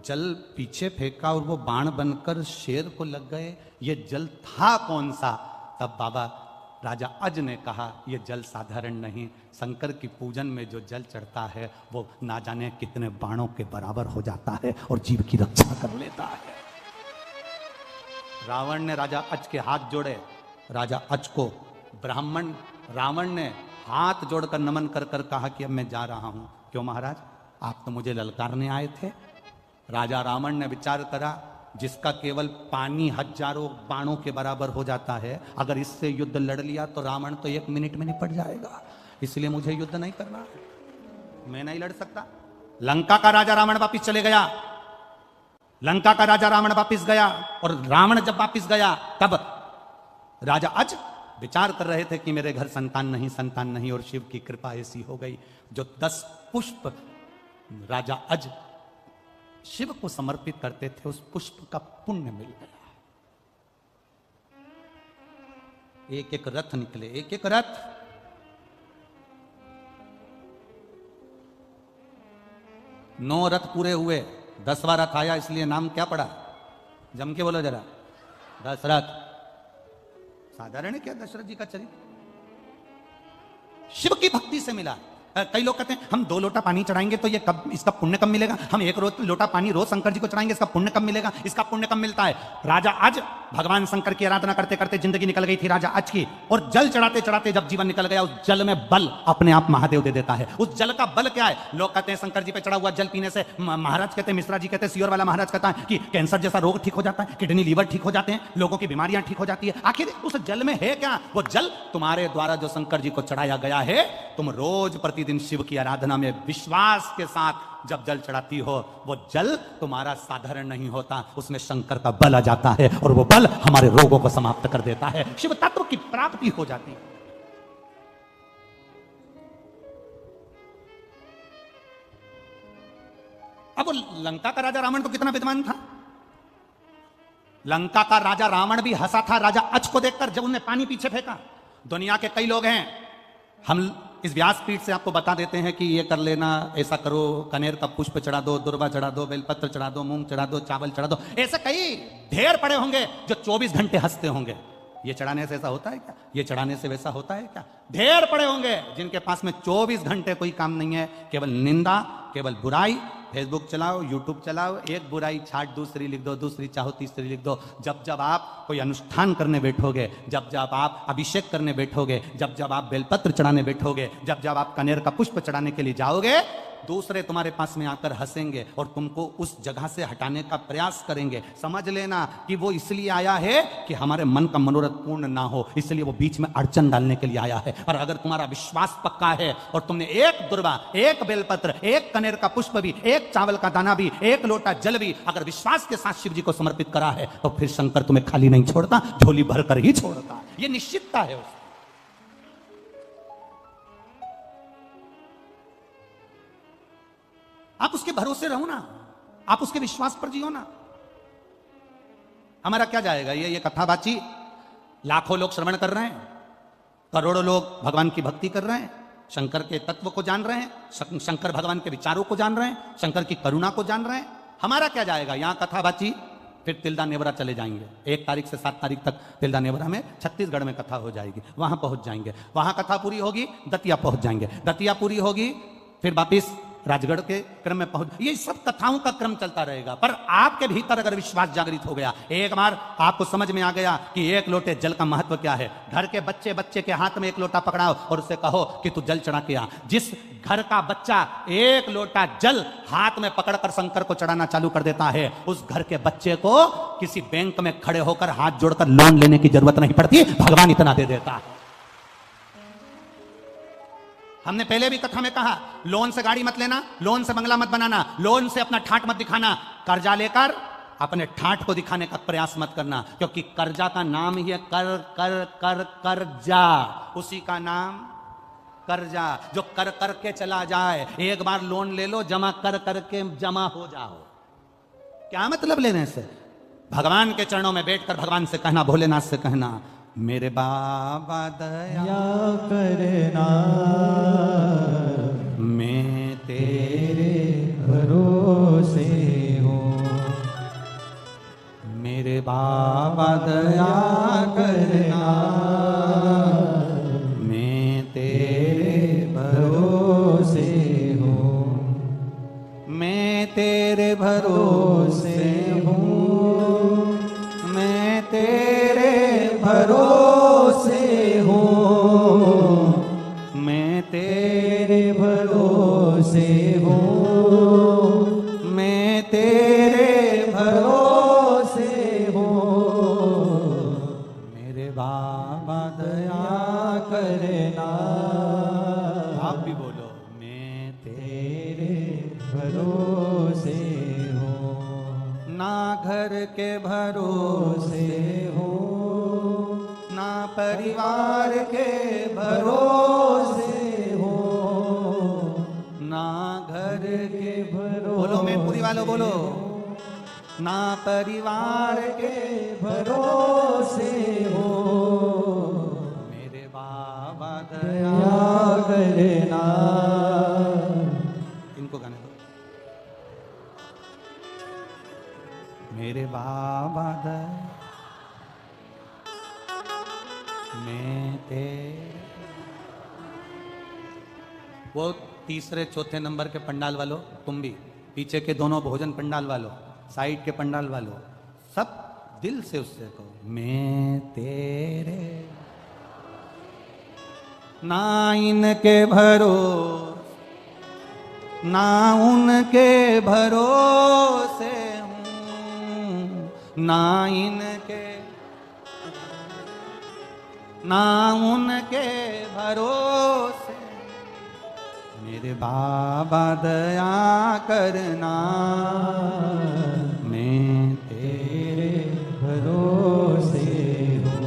जल पीछे फेंका और वो बाण बनकर शेर को लग गए, ये जल था कौन सा। तब बाबा राजा अज ने कहा, ये जल साधारण नहीं, शंकर की पूजन में जो जल चढ़ता है वो ना जाने कितने बाणों के बराबर हो जाता है और जीव की रक्षा कर लेता है। रावण ने राजा अज के हाथ जोड़े। राजा अज को ब्राह्मण रावण ने हाथ जोड़कर नमन कर कर कहा कि अब मैं जा रहा हूं। क्यों महाराज, आप तो मुझे ललकारने आए थे। राजा रावण ने विचार करा, जिसका केवल पानी हजारों बाणों के बराबर हो जाता है, अगर इससे युद्ध लड़ लिया तो रावण तो 1 मिनट में निपट जाएगा, इसलिए मुझे युद्ध नहीं करना है, मैं नहीं लड़ सकता। लंका का राजा रावण वापिस चले गया। लंका का राजा रावण वापिस गया और रावण जब वापिस गया तब राजा अज विचार कर रहे थे कि मेरे घर संतान नहीं, और शिव की कृपा ऐसी हो गई, जो 10 पुष्प राजा अज शिव को समर्पित करते थे, उस पुष्प का पुण्य मिल गया। एक एक रथ निकले, एक एक रथ। नौ रथ पूरे हुए, 10वां रथ आया, इसलिए नाम क्या पड़ा? जम के बोलो जरा, दशरथ। साधारण है क्या दशरथ जी का चरित्र? शिव की भक्ति से मिला। कई लोग कहते हैं हम 2 लोटा पानी चढ़ाएंगे तो ये कब, इसका पुण्य कब मिलेगा? हम 1 लोटा पानी रोज शंकर जी को चढ़ाएंगे, इसका पुण्य कब मिलेगा? इसका पुण्य कब मिलता है? राजा आज भगवान शंकर की आराधना करते करते जिंदगी निकल गई थी राजा आज की, और जल चढ़ाते चढ़ाते जब जीवन निकल गया, उस जल में बल अपने आप महादेव दे देता है। उस जल का बल क्या है? लोग कहते हैं शंकर जी पे चढ़ा हुआ जल पीने से, महाराज कहते हैं, मिश्रा जी कहते हैं, सियोर वाला महाराज कहता है कि कैंसर जैसा रोग ठीक हो जाता है, किडनी लीवर ठीक हो जाते हैं, लोगों की बीमारियां ठीक हो जाती है। आखिर उस जल में है क्या? वो जल तुम्हारे द्वारा जो शंकर जी को चढ़ाया गया है, तुम रोज प्रतिदिन शिव की आराधना में विश्वास के साथ जब जल चढ़ाती हो, वो जल तुम्हारा साधारण नहीं होता, उसमें शंकर का बल आ जाता है और वो बल हमारे रोगों को समाप्त कर देता है, शिव तत्व की प्राप्ति हो जाती है। अब वो लंका का राजा रावण तो कितना विद्वान था। लंका का राजा रावण भी हंसा था राजा अच को देखकर जब उन्हें पानी पीछे फेंका। दुनिया के कई लोग हैं, हम इस व्यासपीठ से आपको बता देते हैं कि ये कर लेना, ऐसा करो, कनेर का पुष्प चढ़ा दो, दुर्वा चढ़ा दो, बेलपत्र चढ़ा दो, मूंग चढ़ा दो, चावल चढ़ा दो। ऐसे कई ढेर पड़े होंगे जो 24 घंटे हंसते होंगे। ये चढ़ाने से ऐसा होता है क्या? ये चढ़ाने से वैसा होता है क्या? ढेर पड़े होंगे जिनके पास में 24 घंटे कोई काम नहीं है, केवल निंदा, केवल बुराई। फेसबुक चलाओ, यूट्यूब चलाओ, एक बुराई छाट दूसरी लिख दो, दूसरी चाहो तीसरी लिख दो। जब जब आप कोई अनुष्ठान करने बैठोगे, जब जब आप अभिषेक करने बैठोगे, जब जब आप बेलपत्र चढ़ाने बैठोगे, जब जब आप कनेर का पुष्प चढ़ाने के लिए जाओगे, दूसरे तुम्हारे पास में आकर हंसेंगे और तुमको उस जगह से हटाने का प्रयास करेंगे। समझ लेना कि वो इसलिए आया है कि हमारे मन का मनोरथ पूर्ण ना हो, इसलिए वो बीच में अड़चन डालने के लिए आया है। और अगर तुम्हारा विश्वास पक्का है और तुमने एक दुर्वा, एक बेलपत्र, एक कनेर का पुष्प भी, एक चावल का दाना भी, एक लोटा जल भी अगर विश्वास के साथ शिव जी को समर्पित करा है, तो फिर शंकर तुम्हें खाली नहीं छोड़ता, झोली भरकर ही छोड़ता। ये निश्चितता है उसकी। आप उसके भरोसे रहो ना, आप उसके विश्वास पर जियो ना। हमारा क्या जाएगा? ये कथाबाची लाखों लोग श्रवण कर रहे हैं, करोड़ों लोग भगवान की भक्ति कर रहे हैं, शंकर के तत्व को जान रहे हैं, शंकर भगवान के विचारों को जान रहे हैं, शंकर की करुणा को जान रहे हैं। हमारा क्या जाएगा? यहां कथाबाची, फिर तिल्दा नेवरा चले जाएंगे। 1 तारीख से 7 तारीख तक तिल्दा नेवरा में छत्तीसगढ़ में कथा हो जाएगी, वहां पहुंच जाएंगे। वहां कथा पूरी होगी, दतिया पहुंच जाएंगे, दतिया पूरी होगी, फिर वापिस राजगढ़ के क्रम में पहुंच। ये सब कथाओं का क्रम चलता रहेगा। पर आपके भीतर अगर विश्वास जागृत हो गया, एक बार आपको समझ में आ गया कि 1 लोटे जल का महत्व क्या है, घर के बच्चे के हाथ में 1 लोटा पकड़ाओ और उसे कहो कि तू जल चढ़ा के आ। जिस घर का बच्चा 1 लोटा जल हाथ में पकड़कर शंकर को चढ़ाना चालू कर देता है, उस घर के बच्चे को किसी बैंक में खड़े होकर हाथ जोड़कर लोन लेने की जरूरत नहीं पड़ती, भगवान इतना दे देता है। हमने पहले भी कथा में कहा, लोन से गाड़ी मत लेना, लोन से बंगला मत बनाना, लोन से अपना ठाठ मत दिखाना। कर्जा लेकर अपने ठाठ को दिखाने का प्रयास मत करना, क्योंकि कर्जा का नाम ही है कर कर कर कर्जा। उसी का नाम कर्जा, जो कर कर के चला जाए। एक बार लोन ले लो, जमा कर करके जमा हो जाओ। क्या मतलब लेने से? भगवान के चरणों में बैठकर भगवान से कहना, भोलेनाथ से कहना, मेरे बाबा दया करना, मैं तेरे भरोसे हूँ। मेरे बाबा दया करना, मैं तेरे भरोसे हूँ। मैं तेरे भरोसे हूँ, मैं तेरे भरोसे हूँ, मैं तेरे भरोसे हूँ, मैं तेरे भरोसे हूँ। मेरे बाबा दया करना। आप भी बोलो, मैं तेरे भरोसे हूँ। ना घर के भरोसे हूँ, ना परिवार के भरोसे हो, ना घर के भरोसे। बोलो मैं पूरी वालों बोलो, ना परिवार के भरोसे हो, मेरे बाबा दया दया। करना। इनको गाने दो। मेरे बाबा दया मैं तेरे। वो तीसरे चौथे नंबर के पंडाल वालों, तुम भी पीछे के दोनों भोजन पंडाल वालों, साइड के पंडाल वालों, सब दिल से उससे कहो मैं तेरे, ना इनके भरोसे ना उनके भरोसे हूँ, ना इनके ना उनके भरोसे, मेरे बाबा दया करना, मैं तेरे भरोसे हो,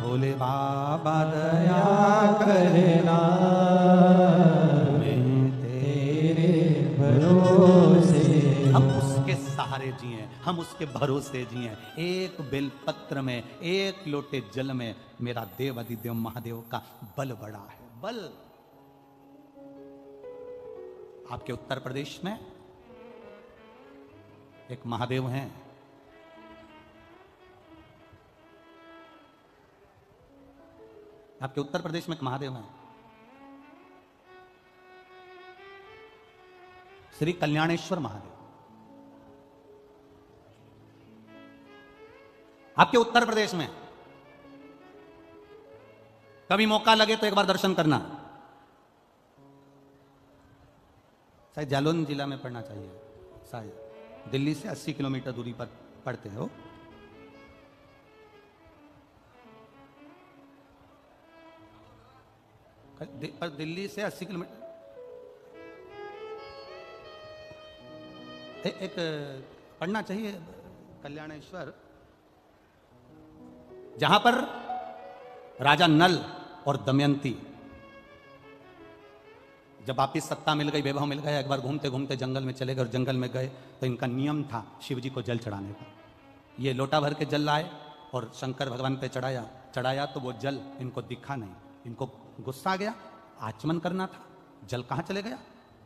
भोले बाबा दया दया करना, मैं तेरे भरोसे हम हो। उसके सहारे जिए, हम उसके भरोसे जिए। एक बेलपत्र में, एक लोटे जल में मेरा देव अधिदेव महादेव का बल बड़ा है। बल आपके उत्तर प्रदेश में एक महादेव हैं, आपके उत्तर प्रदेश में एक महादेव हैं, श्री कल्याणेश्वर महादेव। आपके उत्तर प्रदेश में कभी मौका लगे तो एक बार दर्शन करना। शायद जालौन जिला में पड़ना चाहिए, शायद दिल्ली से 80 किलोमीटर दूरी पर पड़ते हो। पर दिल्ली से 80 किलोमीटर एक पढ़ना चाहिए कल्याणेश्वर, जहां पर राजा नल और दमयंती जब वापिस सत्ता मिल गई, वैभव मिल गया, एक बार घूमते घूमते जंगल में चले गए और जंगल में गए तो इनका नियम था शिव जी को जल चढ़ाने का। ये लोटा भर के जल लाए और शंकर भगवान पे चढ़ाया तो वो जल इनको दिखा नहीं। इनको गुस्सा आ गया, आचमन करना था, जल कहां चले गया।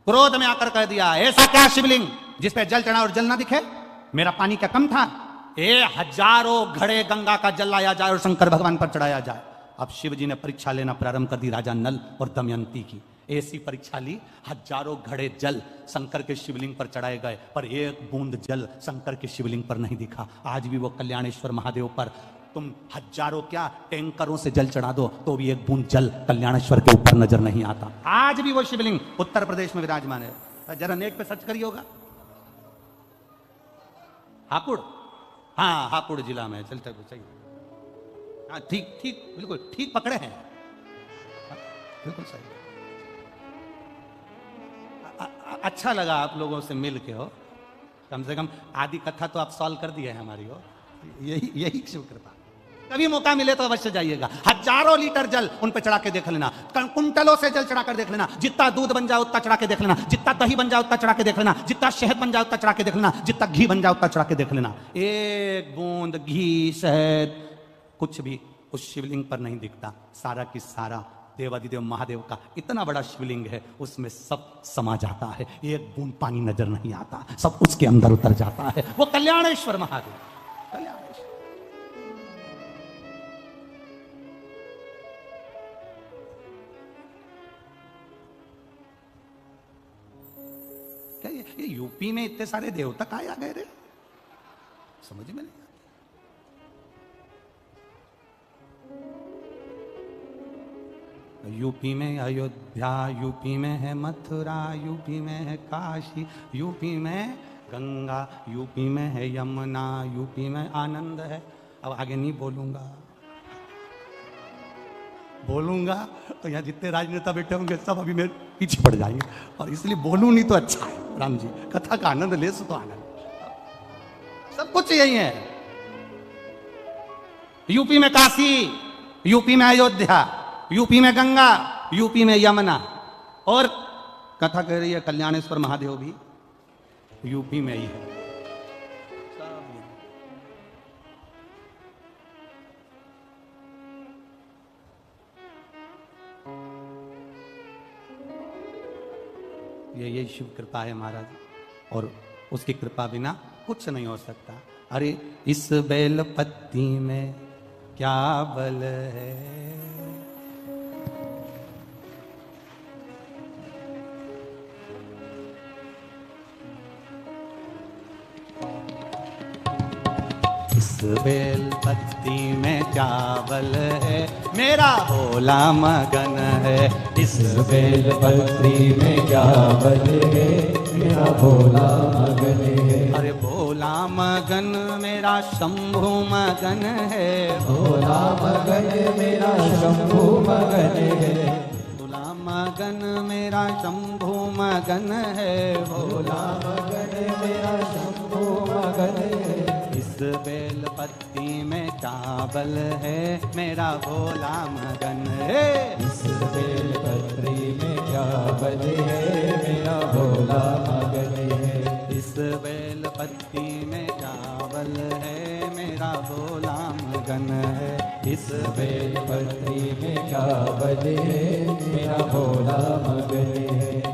क्रोध में आकर कह दिया, ऐसा क्या शिवलिंग जिस पे जल चढ़ा और जल ना दिखे, मेरा पानी क्या कम था। हजारों घड़े गंगा का जल लाया जाए और शंकर भगवान पर चढ़ाया जाए। अब शिव जी ने परीक्षा लेना प्रारंभ कर दी राजा नल और दमयंती की। ऐसी परीक्षा ली, हजारों घड़े जल शंकर के शिवलिंग पर चढ़ाए गए, पर एक बूंद जल शंकर के शिवलिंग पर नहीं दिखा। आज भी वो कल्याणेश्वर महादेव पर तुम हजारों क्या टैंकरों से जल चढ़ा दो तो भी एक बूंद जल कल्याणेश्वर के ऊपर नजर नहीं आता। आज भी वो शिवलिंग उत्तर प्रदेश में विराजमान है। जरा नेट पे सर्च करिए होगा, हापुड़, हाँ हापुड़ जिला में। चलते चाहिए, हाँ ठीक ठीक, बिल्कुल ठीक पकड़े हैं, बिल्कुल सही। अच्छा लगा आप लोगों से मिल के, हो कम से कम आधी कथा तो आप सॉल्व कर दिए है हमारी। हो यही यही शिव कृपा। कभी मौका मिले तो अवश्य जाइएगा। हजारों लीटर जल उन पे चढ़ा के देख लेना, कुंटलों से जल चढ़ा कर देख लेना। जितना दूध बन जाए उतना चढ़ा के देख लेना, जितना दही बन जाए उतना चढ़ा के देख लेना, जितना शहद बन जाए उतना चढ़ा के देख लेना, जितना घी बन जाए उतना चढ़ा के देख लेना। एक बूंद घी शहद कुछ भी उस शिवलिंग पर नहीं दिखता। सारा की सारा देवादिदेव महादेव का इतना बड़ा शिवलिंग है, उसमें सब समा जाता है। एक बूंद पानी नजर नहीं आता, सब उसके अंदर उतर जाता है। वो कल्याणेश्वर महादेव, कल्याणेश्वर। क्या ये यूपी में इतने सारे देवता कहाँ आ गए रे, समझ में नहीं। यूपी में अयोध्या, यूपी में है मथुरा, यूपी में है काशी, यूपी में गंगा, यूपी में है यमुना, यूपी में आनंद है। अब आगे नहीं बोलूंगा तो यहाँ जितने राजनेता बैठे होंगे सब अभी मेरे पीछे पड़ जाएंगे, और इसलिए बोलूं नहीं तो अच्छा है। राम जी कथा का आनंद ले तो आनंद, सब कुछ यही है। यूपी में काशी, यूपी में अयोध्या, यूपी में गंगा, यूपी में यमुना, और कथा कह रही है कल्याणेश्वर महादेव भी यूपी में ही है। ये यही शिव कृपा है महाराज, और उसकी कृपा बिना कुछ नहीं हो सकता। अरे इस बेल पत्ती में क्या बल है, इस बेल पत्ती में क्या बल है, मेरा भोला मगन है। इस बेल पत्री में क्या बल है, मेरा भोला मगन है। अरे भोला मगन मेरा शंभु मगन है, भोला मगन मेरा शंभु मगन है। भोला मगन मेरा शंभु मगन है, भोला मगन मेरा शंभु मगन है। इस बेल पत्ती में क्या बल है, मेरा भोला मगन है। इस बेल पत्री में क्या बल है, मेरा भोला मगन है। इस बेल पत्ती में क्या बल है, मेरा भोला मगन है। इस बेल पत्री में क्या बल है, मेरा भोला मगन है।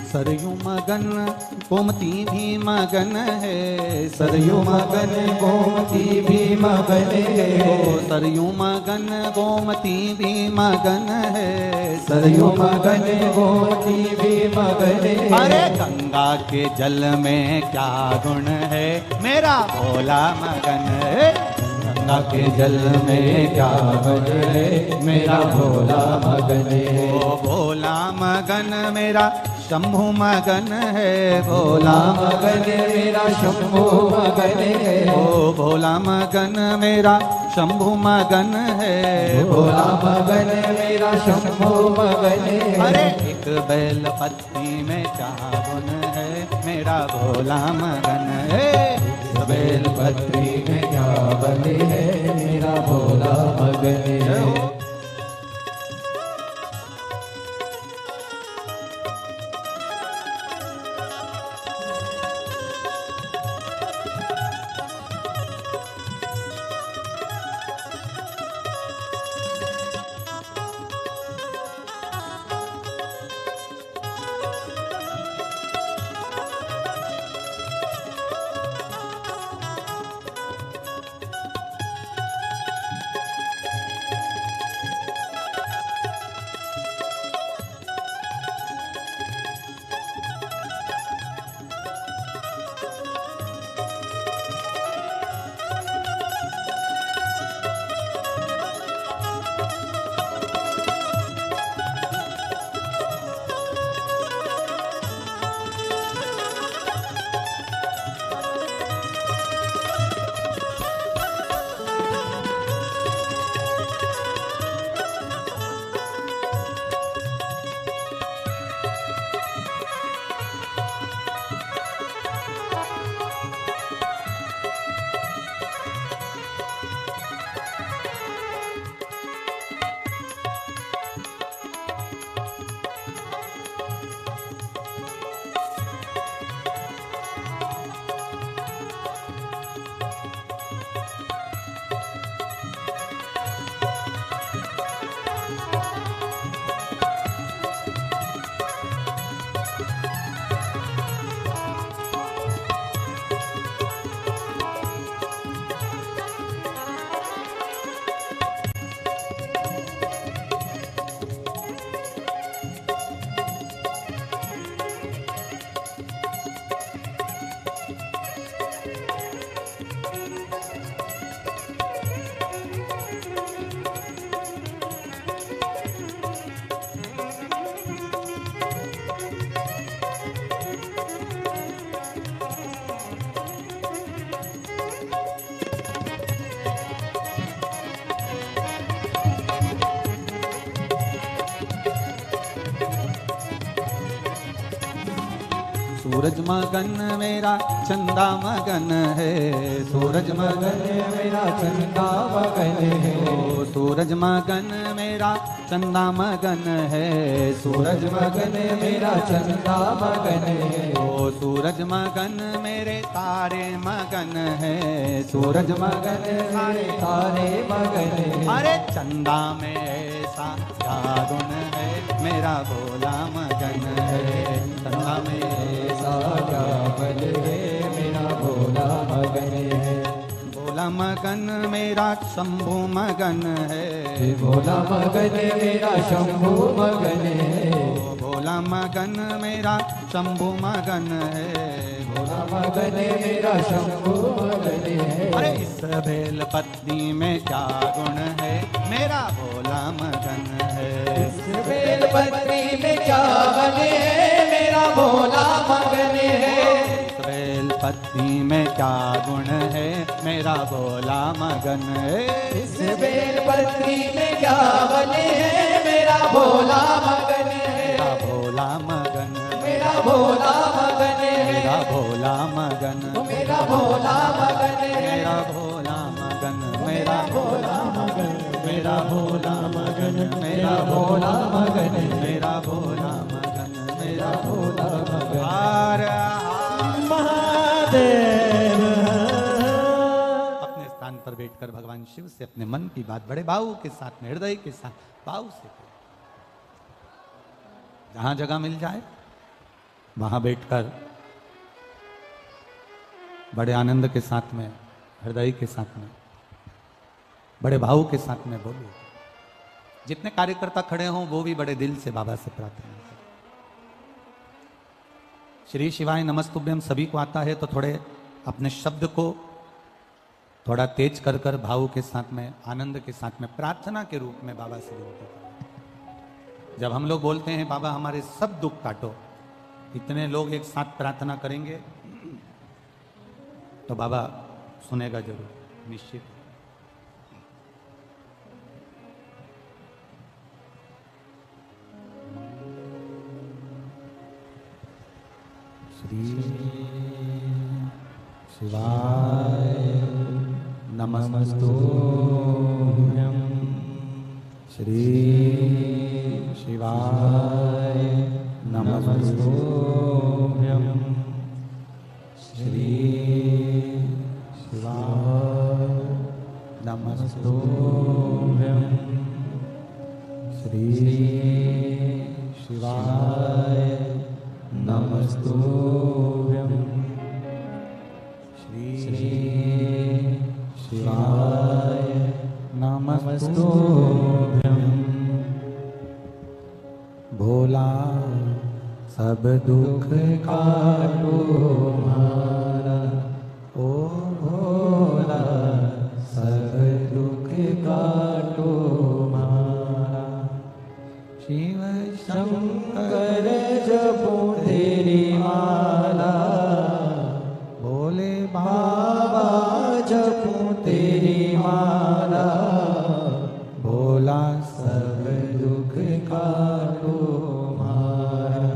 सरयू मगन गोमती भी मगन है, सरयू मगन गोमती भी मगन है। सरयू मगन गोमती भी मगन है, सरयू मगन गोमती भी मगन है। अरे गंगा के जल में क्या गुण है, मेरा भोला मगन है। गंगा के जल में क्या गुण है, मेरा भोला मगन है। ओ भोला मगन मेरा शंभु मगन है, भोला मगन मेरा शंभु मगन है। ओ भोला मगन मेरा शंभु मगन है, भोला मगन मेरा शंभु मगन है। अरे एक बेल पत्ती में क्या गुण है, मेरा भोला मगन है। बेलपत्री में क्या बने है मेरा भोला मगन है। सूरज मगन मेरा चंदा मगन है। सूरज मगन मेरा चंदा मगन है। ओ सूरज मगन मेरा चंदा मगन है। सूरज मगन मेरा चंदा मगन है। ओ सूरज मगन मेरे तारे मगन है। सूरज मगन मेरे तारे मगन है। अरे चंदा में ऐसा जादुन है मेरा भोला मगन है। चंदा में ऐसा जादुन है मेरा भोला मगन है। भोला मगन मेरा शंभु मगन है। भोला मगन मेरा शंभु मगन है। भोला मगन मेरा शंभु मगन है। भोला मगन मेरा शंभु मगन है। अरे इस बेल पत्नी में क्या गुण है मेरा भोला मगन है। इस बेल पत्री में क्या बने है मेरा भोला मगन है। इस बेल पत्नी में क्या गुण है मेरा भोला मगन है। इस बेल पत्री में क्या बने है मेरा भोला मगन है। मेरा भोला मगन मेरा भोला मगन है। मेरा भोला मगन मेरा भोला मगन है। मेरा भोला मगन मेरा भोला मगन मेरा भोला मगन मेरा भोला मगन मेरा भोला मगन मेरा भोला मगन। हर महादेव। अपने स्थान पर बैठकर भगवान शिव से अपने मन की बात बड़े भाव के साथ में, हृदय के साथ भाव से करें। जहां जगह मिल जाए वहां बैठकर बड़े आनंद के साथ में, हृदय के साथ में, बड़े भाव के साथ में बोलिए। जितने कार्यकर्ता खड़े हों वो भी बड़े दिल से बाबा से प्रार्थना करें। श्री शिवाय नमस्तुभ्यम सभी को आता है तो थोड़े अपने शब्द को थोड़ा तेज कर कर भाव के साथ में, आनंद के साथ में, प्रार्थना के रूप में बाबा से विनती करें। जब हम लोग बोलते हैं बाबा हमारे सब दुख काटो, इतने लोग एक साथ प्रार्थना करेंगे तो बाबा सुनेगा जरूर, निश्चित। श्री शिवाय नमस्तुभ्यं श्री शिवाय नमस्तुभ्यं श्री शिवाय नमस्तुभ्यं श्री शिवाय नमस्तुभ्यं श्री शिवाय नमस्तुभ्यं भोला सब दुख काटो मारा ओ भोला सब दुख काटो मारा शिव शंकर जपो तेरी माला भोले बाबा जपो तेरी माला भोला सब दुख काटो मारा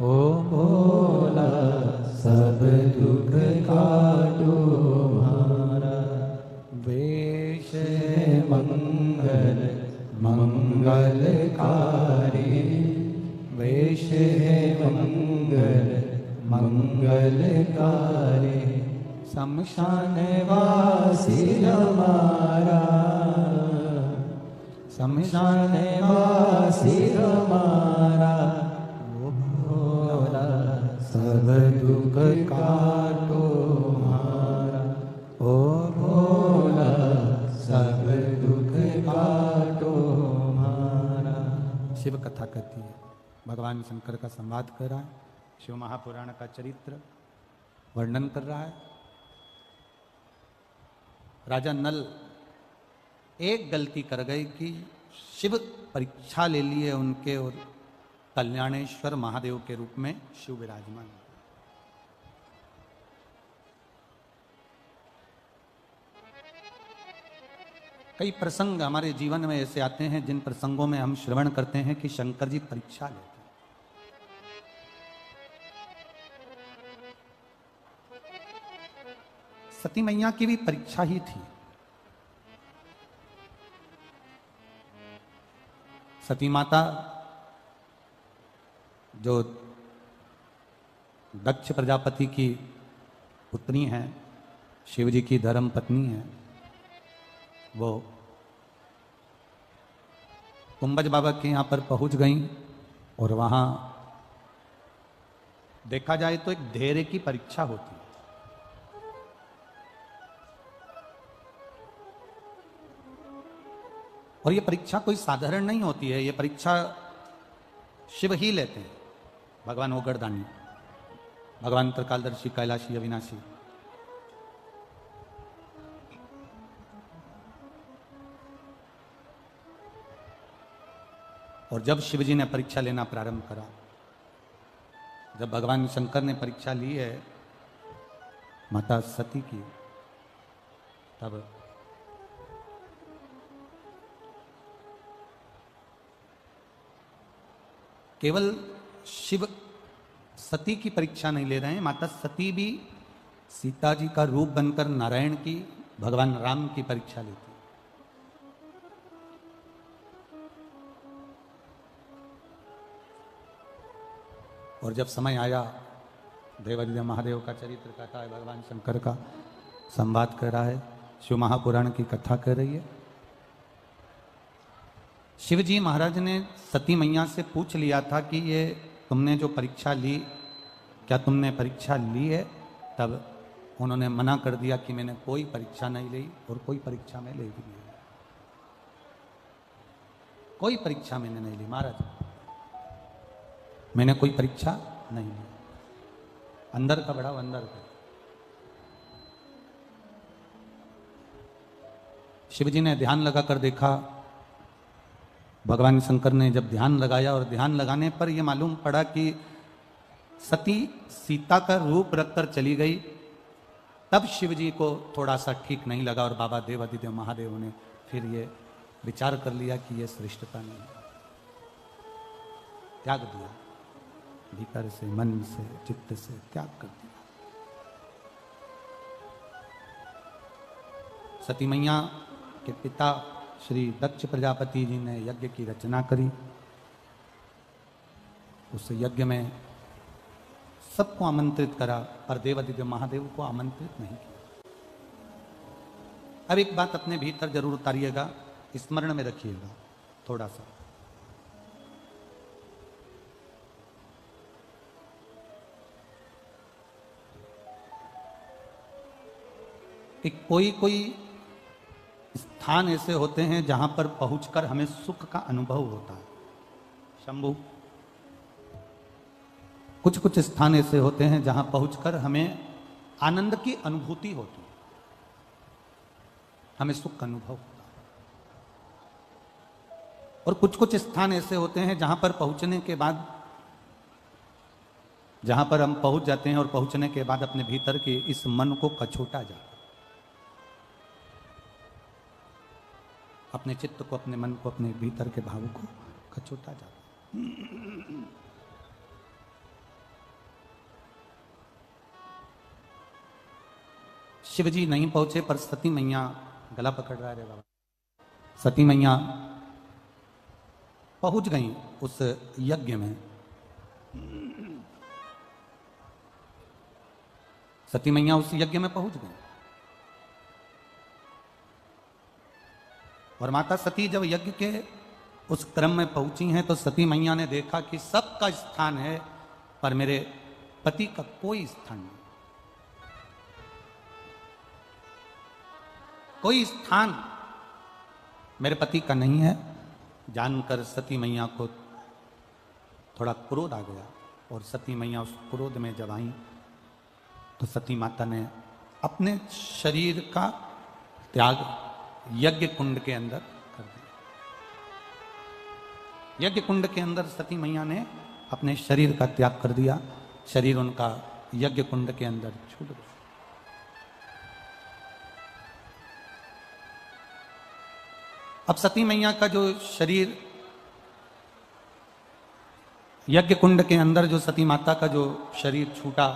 ओ भोला सब दुख काटो मारा वेश मंगल मंगलकारी वेश मंगल मंगलकारी शमशान वासी हमारा शमशान वासी हमारा ओ भोला सब दुख काटो मारा ओ भोला सब दुख काटो मारा। शिव कथा कहती है, भगवान शंकर का संवाद कर रहा है, शिव महापुराण का चरित्र वर्णन कर रहा है। राजा नल एक गलती कर गए कि शिव परीक्षा ले लिए उनके और कल्याणेश्वर महादेव के रूप में शिव विराजमान। कई प्रसंग हमारे जीवन में ऐसे आते हैं जिन प्रसंगों में हम श्रवण करते हैं कि शंकर जी परीक्षा लेते हैं। सती मैया की भी परीक्षा ही थी। सती माता जो दक्ष प्रजापति की पुत्री हैं, शिव जी की धर्म पत्नी है, वो कुंभज बाबा के यहाँ पर पहुंच गई और वहाँ देखा जाए तो एक धैर्य की परीक्षा होती है। और ये परीक्षा कोई साधारण नहीं होती है, ये परीक्षा शिव ही लेते हैं। भगवान ओगरदानी, भगवान त्रिकालदर्शी, कैलाशी, अविनाशी। और जब शिव जी ने परीक्षा लेना प्रारंभ करा, जब भगवान शंकर ने परीक्षा ली है माता सती की, तब केवल शिव सती की परीक्षा नहीं ले रहे हैं, माता सती भी सीता जी का रूप बनकर नारायण की, भगवान राम की परीक्षा लेती। और जब समय आया, देवादिदेव महादेव का चरित्र कथा है, भगवान शंकर का संवाद कर रहा है, शिव महापुराण की कथा कर रही है। शिव जी महाराज ने सती मैया से पूछ लिया था कि ये तुमने जो परीक्षा ली, क्या तुमने परीक्षा ली है? तब उन्होंने मना कर दिया कि मैंने कोई परीक्षा नहीं ली और कोई परीक्षा में ले भी नहीं, कोई परीक्षा मैंने नहीं ली महाराज, मैंने कोई परीक्षा नहीं ली। अंदर का बढ़ाओ, अंदर का। शिव जी ने ध्यान लगाकर देखा, भगवान शंकर ने जब ध्यान लगाया और ध्यान लगाने पर यह मालूम पड़ा कि सती सीता का रूप रखकर चली गई, तब शिव जी को थोड़ा सा ठीक नहीं लगा और बाबा देवादिदेव महादेव ने फिर ये विचार कर लिया कि यह श्रेष्ठता नहीं है, त्याग दिया। भीतर से, मन से, चित्त से त्याग कर दिया। सती मैया के पिता श्री दक्ष प्रजापति जी ने यज्ञ की रचना करी। उस यज्ञ में सबको आमंत्रित करा, पर देवादिदेव महादेव को आमंत्रित नहीं किया। अब एक बात अपने भीतर जरूर उतारिएगा, स्मरण में रखिएगा थोड़ा सा। कि कोई स्थान ऐसे होते हैं जहां पर पहुंचकर हमें सुख का अनुभव होता है। शंभु, कुछ स्थान ऐसे होते हैं जहां पहुंचकर हमें आनंद की अनुभूति होती है, हमें सुख का अनुभव होता है। और कुछ स्थान ऐसे होते हैं जहां पर पहुंचने के बाद, जहां पर हम पहुंच जाते हैं और पहुंचने के बाद अपने भीतर के इस मन को कछोटा जाता है, अपने चित्त को, अपने मन को, अपने भीतर के भाव को कछोटा जाता है। शिव जी नहीं पहुंचे पर सती मैया, गला पकड़ रहा है रे बाबा, सती मैया पहुंच गई उस यज्ञ में। सती मैया उस यज्ञ में पहुंच गई। और माता सती जब यज्ञ के उस क्रम में पहुंची हैं तो सती मैया ने देखा कि सबका स्थान है पर मेरे पति का कोई स्थान नहीं, कोई स्थान मेरे पति का नहीं है। जानकर सती मैया को थोड़ा क्रोध आ गया, और सती मैया उस क्रोध में जब आई तो सती माता ने अपने शरीर का त्याग यज्ञ कुंड के अंदर कर दिया। यज्ञ कुंड के अंदर सती मैया ने अपने शरीर का त्याग कर दिया। शरीर उनका यज्ञ कुंड के अंदर छूट गया। अब सती मैया का जो शरीर यज्ञ कुंड के अंदर, जो सती माता का जो शरीर छूटा,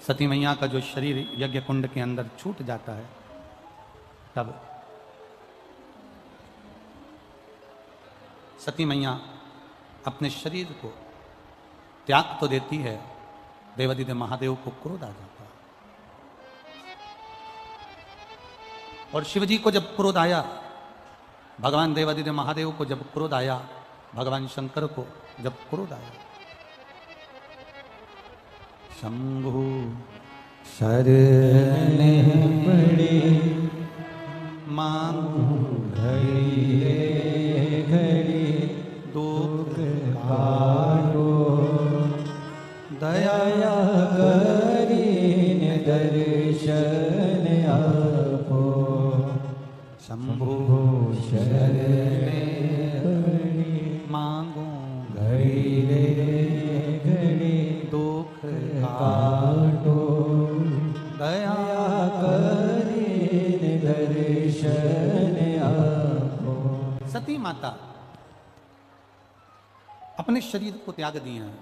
सती मैया का जो शरीर यज्ञ कुंड के अंदर छूट जाता है, तब सती मैया अपने शरीर को त्याग तो देती है, देवादिदेव महादेव को क्रोध आ जाता है। और शिव जी को जब क्रोध आया, भगवान देवादिदेव महादेव को जब क्रोध आया, भगवान शंकर को जब क्रोध आया, शंभु शरण पड़े मांगू घड़ी घड़ी दुख काटो, दया करीन दर्शन आपो। शंभु शरण मांगू घड़ी घड़ी दुख काटो, दया करीन दर्शन आपो। सती माता अपने शरीर को त्याग दिए हैं।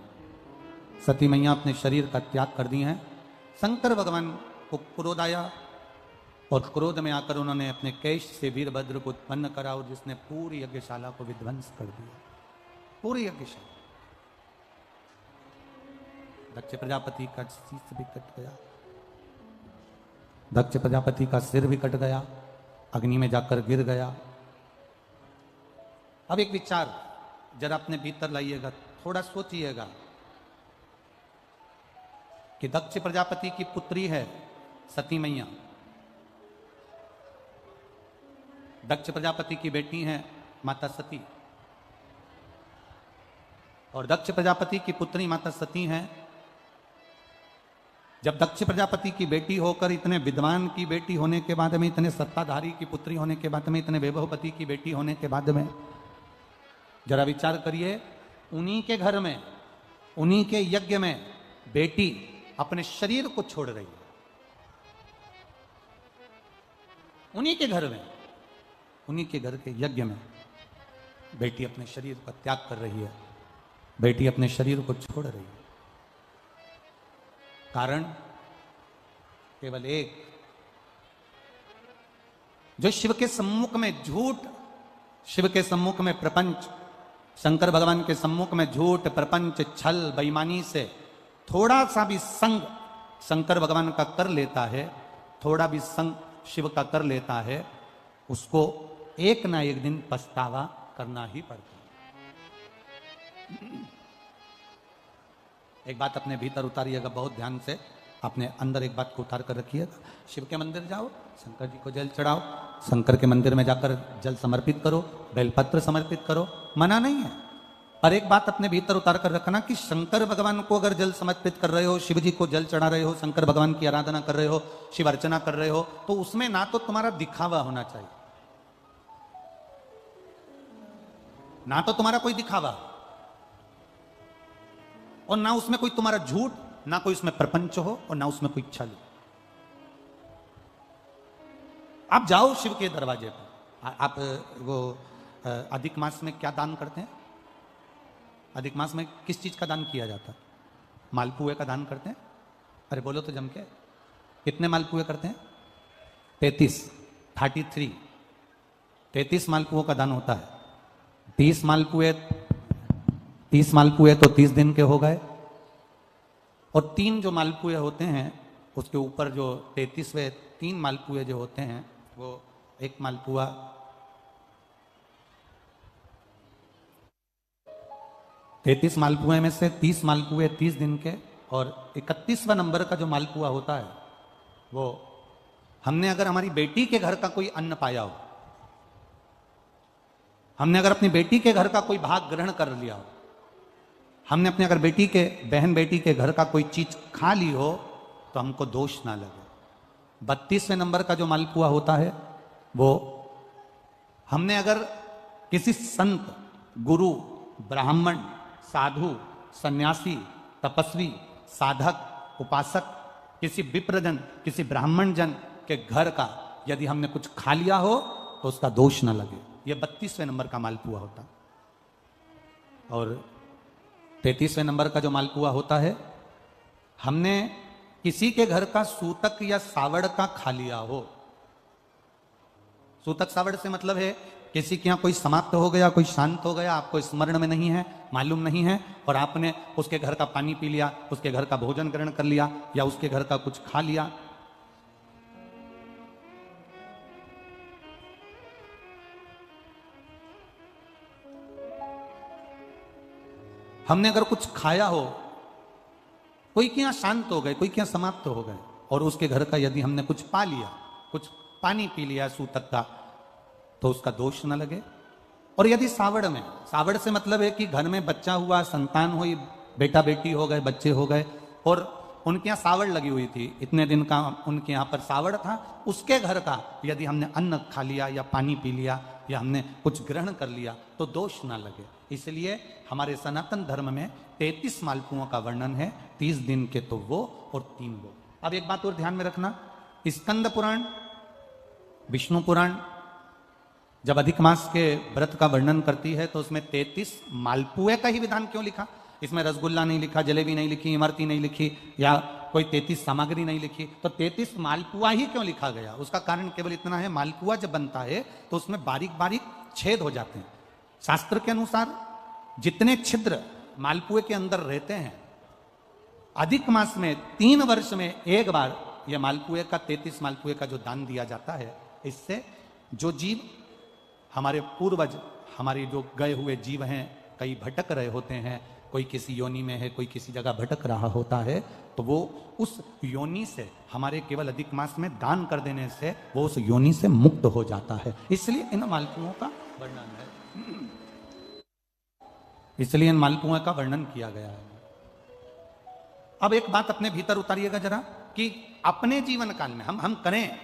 सती मैया अपने शरीर का त्याग कर दिए हैं। शंकर भगवान को क्रोध आया, और क्रोध में आकर उन्होंने अपने केश से वीरभद्र को उत्पन्न करा, और जिसने पूरी यज्ञशाला को विध्वंस कर दिया, पूरी यज्ञशाला। दक्ष प्रजापति का शीश भी कट गया, दक्ष प्रजापति का सिर भी कट गया, अग्नि में जाकर गिर गया। अब एक विचार जरा अपने भीतर लाइएगा, थोड़ा सोचिएगा कि दक्ष प्रजापति की पुत्री है सती मैया, दक्ष प्रजापति की बेटी है माता सती, और दक्ष प्रजापति की पुत्री माता सती हैं। जब दक्ष प्रजापति की बेटी होकर, इतने विद्वान की बेटी होने के बाद में, इतने सत्ताधारी की पुत्री होने के बाद में, इतने वैभवपति की बेटी होने के बाद में, जरा विचार करिए, उन्हीं के घर में, उन्हीं के यज्ञ में बेटी अपने शरीर को छोड़ रही है। उन्हीं के घर में, उन्हीं के घर के यज्ञ में बेटी अपने शरीर का त्याग कर रही है। बेटी अपने शरीर को छोड़ रही है। कारण केवल एक, जो शिव के सम्मुख में झूठ, शिव के सम्मुख में प्रपंच, शंकर भगवान के सम्मुख में झूठ, प्रपंच, छल, बेईमानी से थोड़ा सा भी संग शंकर भगवान का कर लेता है, थोड़ा भी संग शिव का कर लेता है, उसको एक ना एक दिन पछतावा करना ही पड़ता है। एक बात अपने भीतर उतारिएगा, बहुत ध्यान से अपने अंदर एक बात को उतार कर रखिएगा। शिव के मंदिर जाओ, शंकर जी को जल चढ़ाओ, शंकर के मंदिर में जाकर जल समर्पित करो, बेलपत्र समर्पित करो, मना नहीं है। पर एक बात अपने भीतर उतार कर रखना कि शंकर भगवान को अगर जल समर्पित कर रहे हो, शिव जी को जल चढ़ा रहे हो, शंकर भगवान की आराधना कर रहे हो, शिव अर्चना कर रहे हो, तो उसमें ना तो तुम्हारा दिखावा होना चाहिए, ना तो तुम्हारा कोई दिखावा, और ना उसमें कोई तुम्हारा झूठ, ना कोई उसमें प्रपंच हो, और ना उसमें कोई छल। आप जाओ शिव के दरवाजे पर। आप वो अधिक मास में क्या दान करते हैं? अधिक मास में किस चीज का दान किया जाता है? मालपुए का दान करते हैं। अरे बोलो तो जम के, कितने मालपुए करते हैं? 33 33 मालपुओं का दान होता है। 30 मालपुए तो 30 दिन के हो गए, और 3 जो मालपुए होते हैं उसके ऊपर जो 33वें 3 मालपुए जो होते हैं, वो एक मालपुआ 33 मालपुए में से 30 मालपुए 30 दिन के, और 31वां नंबर का जो मालपुआ होता है वो हमने अगर हमारी बेटी के घर का कोई अन्न पाया हो, हमने अगर अपनी बेटी के घर का कोई भाग ग्रहण कर लिया हो, हमने अपने अगर बेटी के बहन बेटी के घर का कोई चीज खा ली हो, तो हमको दोष ना लगे। 32वें नंबर का जो मालपुआ होता है वो हमने अगर किसी संत, गुरु, ब्राह्मण, साधु, सन्यासी, तपस्वी, साधक, उपासक, किसी विप्रजन, किसी ब्राह्मण जन के घर का यदि हमने कुछ खा लिया हो तो उसका दोष ना लगे। यह 32वें नंबर का मालपुआ होता। और 33वें नंबर का जो मालपुआ होता है, हमने किसी के घर का सूतक या सावड़ का खा लिया हो। सूतक सावड़ से मतलब है किसी के यहाँ कोई समाप्त हो गया, कोई शांत हो गया, आपको स्मरण में नहीं है, मालूम नहीं है, और आपने उसके घर का पानी पी लिया, उसके घर का भोजन ग्रहण कर लिया, या उसके घर का कुछ खा लिया। हमने अगर कुछ खाया हो, कोई के यहाँ शांत हो गए, कोई के यहाँ समाप्त हो गए, और उसके घर का यदि हमने कुछ पा लिया, कुछ पानी पी लिया सूतक का, तो उसका दोष न लगे। और यदि सावड़ में, सावड़ से मतलब है कि घर में बच्चा हुआ, संतान हुई, बेटा बेटी हो गए, बच्चे हो गए, और उनके यहाँ सावड़ लगी हुई थी, इतने दिन का उनके यहाँ पर सावड़ था, उसके घर का यदि हमने अन्न खा लिया या पानी पी लिया या हमने कुछ ग्रहण कर लिया तो दोष ना लगे। इसलिए हमारे सनातन धर्म में 33 मालपुओं का वर्णन है, 30 दिन के तो वो और 3 वो। अब एक बात और ध्यान में रखना, स्कंद पुराण, विष्णु पुराण जब अधिक मास के व्रत का वर्णन करती है तो उसमें 33 मालपुए का ही विधान क्यों लिखा? इसमें रसगुल्ला नहीं लिखा, जलेबी नहीं लिखी, इमरती नहीं लिखी, या कोई 33 सामग्री नहीं लिखी, तो 33 मालपुआ ही क्यों लिखा गया? उसका कारण केवल इतना है, मालपुआ जब बनता है तो उसमें बारीक बारीक छेद हो जाते हैं। शास्त्र के अनुसार जितने छिद्र मालपुए के अंदर रहते हैं, अधिक मास में 3 वर्ष में एक बार यह मालपुए का 33 मालपुए का जो दान दिया जाता है, इससे जो जीव हमारे पूर्वज, हमारे जो गए हुए जीव हैं, कई भटक रहे होते हैं, कोई किसी योनि में है, कोई किसी जगह भटक रहा होता है, तो वो उस योनि से हमारे केवल अधिक मास में दान कर देने से वो उस योनि से मुक्त हो जाता है। इसलिए इन मालपुओं का वर्णन है, इसलिए इन मालपुओं का वर्णन किया गया है। अब एक बात अपने भीतर उतारिएगा जरा, कि अपने जीवन काल में हम करें,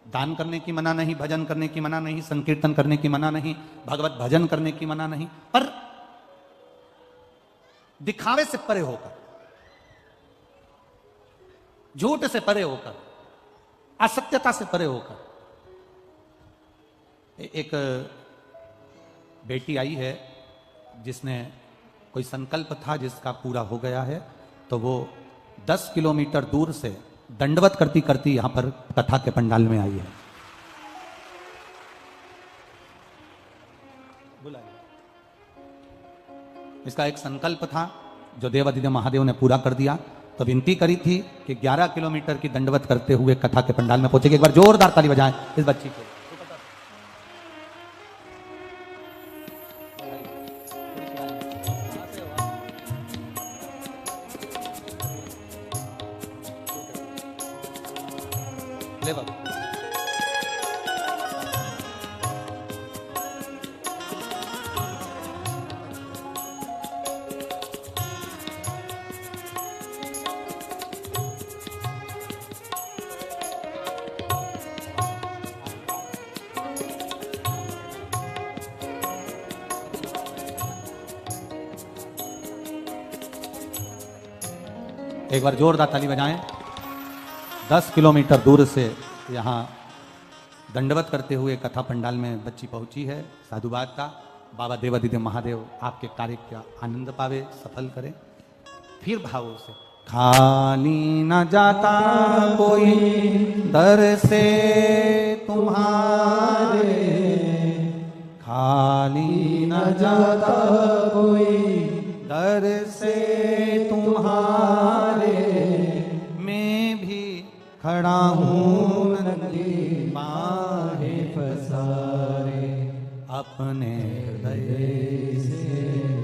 दान करने की मना नहीं, भजन करने की मना नहीं, संकीर्तन करने की मना नहीं, भगवत भजन करने की मना नहीं, पर दिखावे से परे होकर, झूठ से परे होकर, असत्यता से परे होकर। एक बेटी आई है जिसने कोई संकल्प था जिसका पूरा हो गया है, तो वो 10 किलोमीटर दूर से दंडवत करती करती यहां पर कथा के पंडाल में आई है। इसका एक संकल्प था जो देवाधिदेव महादेव ने पूरा कर दिया। तो विनती करी थी कि 11 किलोमीटर की दंडवत करते हुए कथा के पंडाल में पहुंचेगी। एक बार जोरदार ताली बजाएं इस बच्ची को। ले बाबू। एक बार जोरदार ताली बजाएं। 10 किलोमीटर दूर से यहाँ दंडवत करते हुए कथा पंडाल में बच्ची पहुंची है। साधुवाद का बाबा देवाधिदेव महादेव आपके कार्य का आनंद पावे, सफल करें। फिर भावों से खाली न जाता कोई दर से तुम्हारे, खाली न जाता कोई दर से तुम्हारे, मैं भी खड़ा हूँ नंदी बाहें पसारे, अपने हृदय से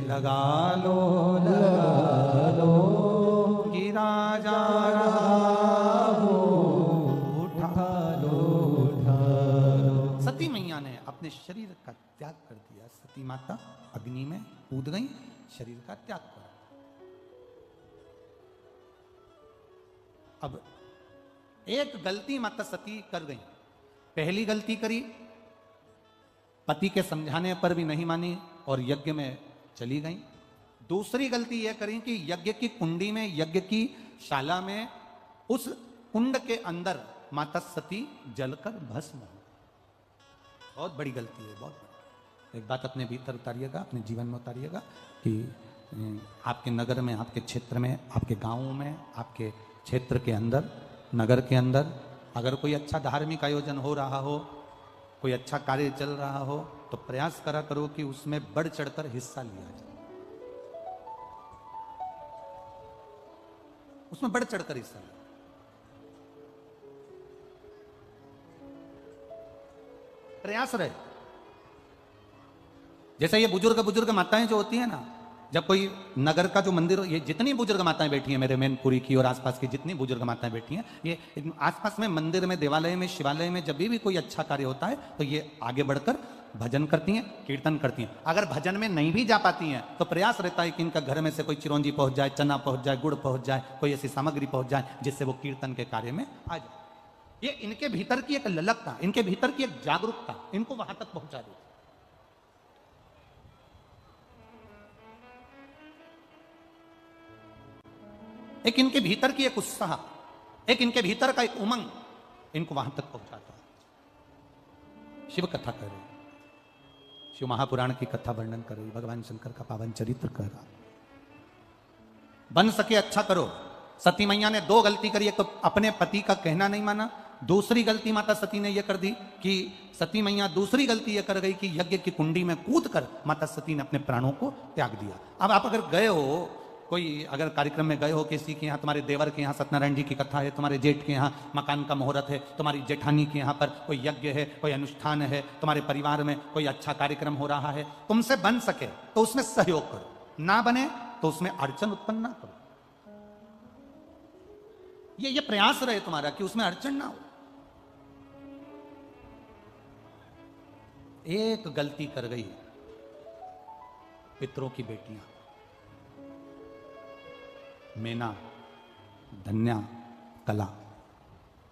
लगा लो गिरा जा रहा हो, उठा लो। सती मैया ने अपने शरीर का त्याग कर दिया। सती माता अग्नि में कूद गई, शरीर का त्याग कर। अब एक गलती माता सती कर गई। पहली गलती करी, पति के समझाने पर भी नहीं मानी और यज्ञ में चली गई। दूसरी गलती यह करी कि यज्ञ की कुंडी में, यज्ञ की शाला में, उस कुंड के अंदर माता सती जलकर भस्म हो। बहुत बड़ी गलती है, बहुत बड़ी। एक बात अपने भीतर उतारिएगा, अपने जीवन में उतारिएगा कि आपके नगर में, आपके क्षेत्र में, आपके गांवों में, आपके क्षेत्र के अंदर, नगर के अंदर अगर कोई अच्छा धार्मिक आयोजन हो रहा हो, कोई अच्छा कार्य चल रहा हो, तो प्रयास करा करो कि उसमें बढ़ चढ़कर हिस्सा लिया जाए। उसमें बढ़ चढ़कर हिस्सा लिया। प्रयास रहे। जैसे ये बुजुर्ग माताएं जो होती है ना, जब कोई नगर का जो मंदिर, ये जितनी बुजुर्ग माताएं बैठी हैं, मेरे मैनपुरी की और आसपास की जितनी बुजुर्ग माताएं बैठी हैं, ये आसपास में मंदिर में, देवालय में, शिवालय में जब भी कोई अच्छा कार्य होता है तो ये आगे बढ़कर भजन करती हैं, कीर्तन करती हैं। अगर भजन में नहीं भी जा पाती हैं तो प्रयास रहता है कि इनका घर में से कोई चिरौंजी पहुंच जाए, चना पहुंच जाए, गुड़ पहुंच जाए, कोई ऐसी सामग्री पहुंच जाए जिससे वो कीर्तन के कार्य में आ जाए। ये इनके भीतर की एक ललकता, इनके भीतर की एक जागरूकता इनको वहां तक पहुंचा देती। एक इनके भीतर की एक उत्साह, एक इनके भीतर का एक उमंग इनको वहां तक पहुंचाता है। शिव कथा कर रहे, शिव महापुराण की कथा वर्णन कर रही, भगवान शंकर का पावन चरित्र कर रहा। बन सके अच्छा करो। सती मैया ने 2 गलती करी। एक तो अपने पति का कहना नहीं माना, दूसरी गलती माता सती ने यह कर दी कि सती मैया दूसरी गलती यह कर गई कि यज्ञ की कुंडी में कूद कर माता सती ने अपने प्राणों को त्याग दिया। अब आप अगर गए हो, कोई अगर कार्यक्रम में गए हो, किसी के यहाँ, तुम्हारे देवर के यहाँ सत्यनारायण जी की कथा है, तुम्हारे जेठ के यहाँ मकान का मुहूर्त है, तुम्हारी जेठानी के यहाँ पर कोई यज्ञ है, कोई अनुष्ठान है, तुम्हारे परिवार में कोई अच्छा कार्यक्रम हो रहा है, तुमसे बन सके तो उसमें सहयोग करो, ना बने तो उसमें अड़चन उत्पन्न ना करो। ये प्रयास रहे तुम्हारा कि उसमें अड़चन ना हो। एक गलती कर गई पितरों की बेटियां, मेना, धन्या, कला,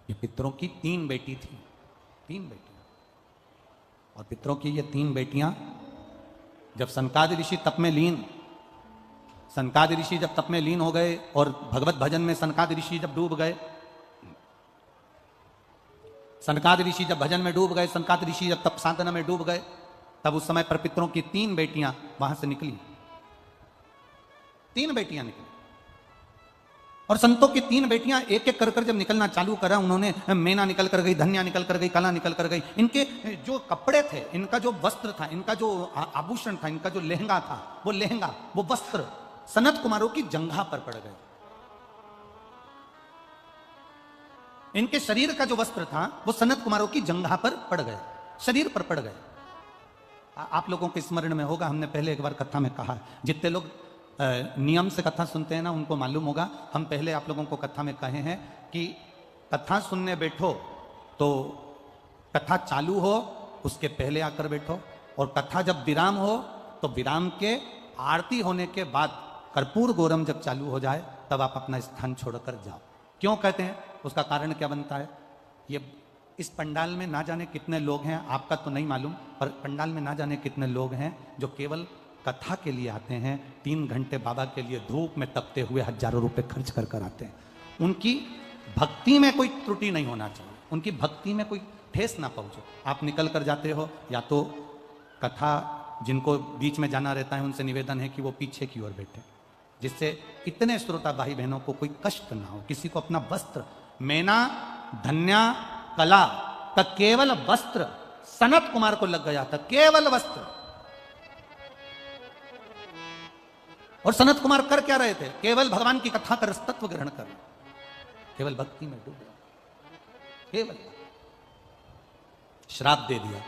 ये पितरों की 3 बेटी थी, 3 बेटियां। और पितरों की ये 3 बेटियां जब सनकादि ऋषि तप में लीन, सनकादि ऋषि जब तप में लीन हो गए और भगवत भजन में सनकादि ऋषि जब डूब गए, सनकादि ऋषि जब भजन में डूब गए, सनकादि ऋषि जब तप साधना में डूब गए, तब उस समय पर पितरों की 3 बेटियां वहां से निकली 3 बेटियां निकली। और संतों की 3 बेटियां एक एक कर कर जब निकलना चालू करा, उन्होंने मेना निकल कर गई, धन्या निकल कर गई, कला निकल कर गई। इनके जो कपड़े थे, इनका जो वस्त्र था, इनका जो आभूषण था, इनका जो लहंगा था, वो लहंगा, वो वस्त्र सनत कुमारों की जंघा पर पड़ गए। इनके शरीर का जो वस्त्र था वो सनत कुमारों की जंघा पर पड़ गए, शरीर पर पड़ गए। आप लोगों के स्मरण में होगा, हमने पहले एक बार कथा में कहा, जितने लोग नियम से कथा सुनते हैं ना, उनको मालूम होगा। हम पहले आप लोगों को कथा में कहे हैं कि कथा सुनने बैठो तो कथा चालू हो उसके पहले आकर बैठो, और कथा जब विराम हो तो विराम के आरती होने के बाद कर्पूर गौरम जब चालू हो जाए तब आप अपना स्थान छोड़कर जाओ। क्यों कहते हैं, उसका कारण क्या बनता है? ये इस पंडाल में ना जाने कितने लोग हैं, आपका तो नहीं मालूम, पर पंडाल में ना जाने कितने लोग हैं जो केवल कथा के लिए आते हैं। 3 घंटे बाबा के लिए धूप में तपते हुए हजारों रुपए खर्च कर कर आते हैं। उनकी भक्ति में कोई त्रुटि नहीं होना चाहिए, उनकी भक्ति में कोई ठेस ना पहुंचे। आप निकल कर जाते हो, या तो कथा जिनको बीच में जाना रहता है उनसे निवेदन है कि वो पीछे की ओर बैठे, जिससे इतने श्रोता भाई बहनों को कोई कष्ट ना हो। किसी को अपना वस्त्र, मेना धन्या कला का केवल वस्त्र सनत कुमार को लग गया था, केवल वस्त्र। और सनत कुमार कर क्या रहे थे? केवल भगवान की कथा का रसतत्व ग्रहण कर, केवल भक्ति में डूब गए, केवल श्राप दे दिया।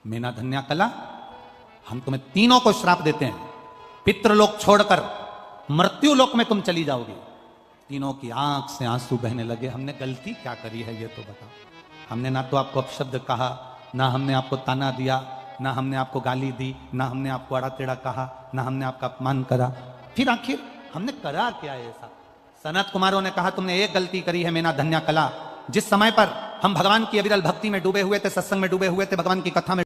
मेना धन्या कला, हम तुम्हें तीनों को श्राप देते हैं, पितृलोक छोड़कर मृत्यु लोक में तुम चली जाओगी। तीनों की आंख से आंसू बहने लगे। हमने गलती क्या करी है ये तो बताओ। हमने ना तो आपको अपशब्द कहा, ना हमने आपको ताना दिया, ना हमने आपको गाली दी, ना हमने आपको आड़ा टेढ़ा कहा, ना हमने आपका अपमान करा, फिर आखिर हमने करा क्या ऐसा? सनत कुमारों ने कहा तुमने एक गलती करी है मेना धन्या कला। जिस समय पर हम भगवान की अविरल भक्ति में डूबे हुए थे, सत्संग में डूबे हुए थे, भगवान की कथा में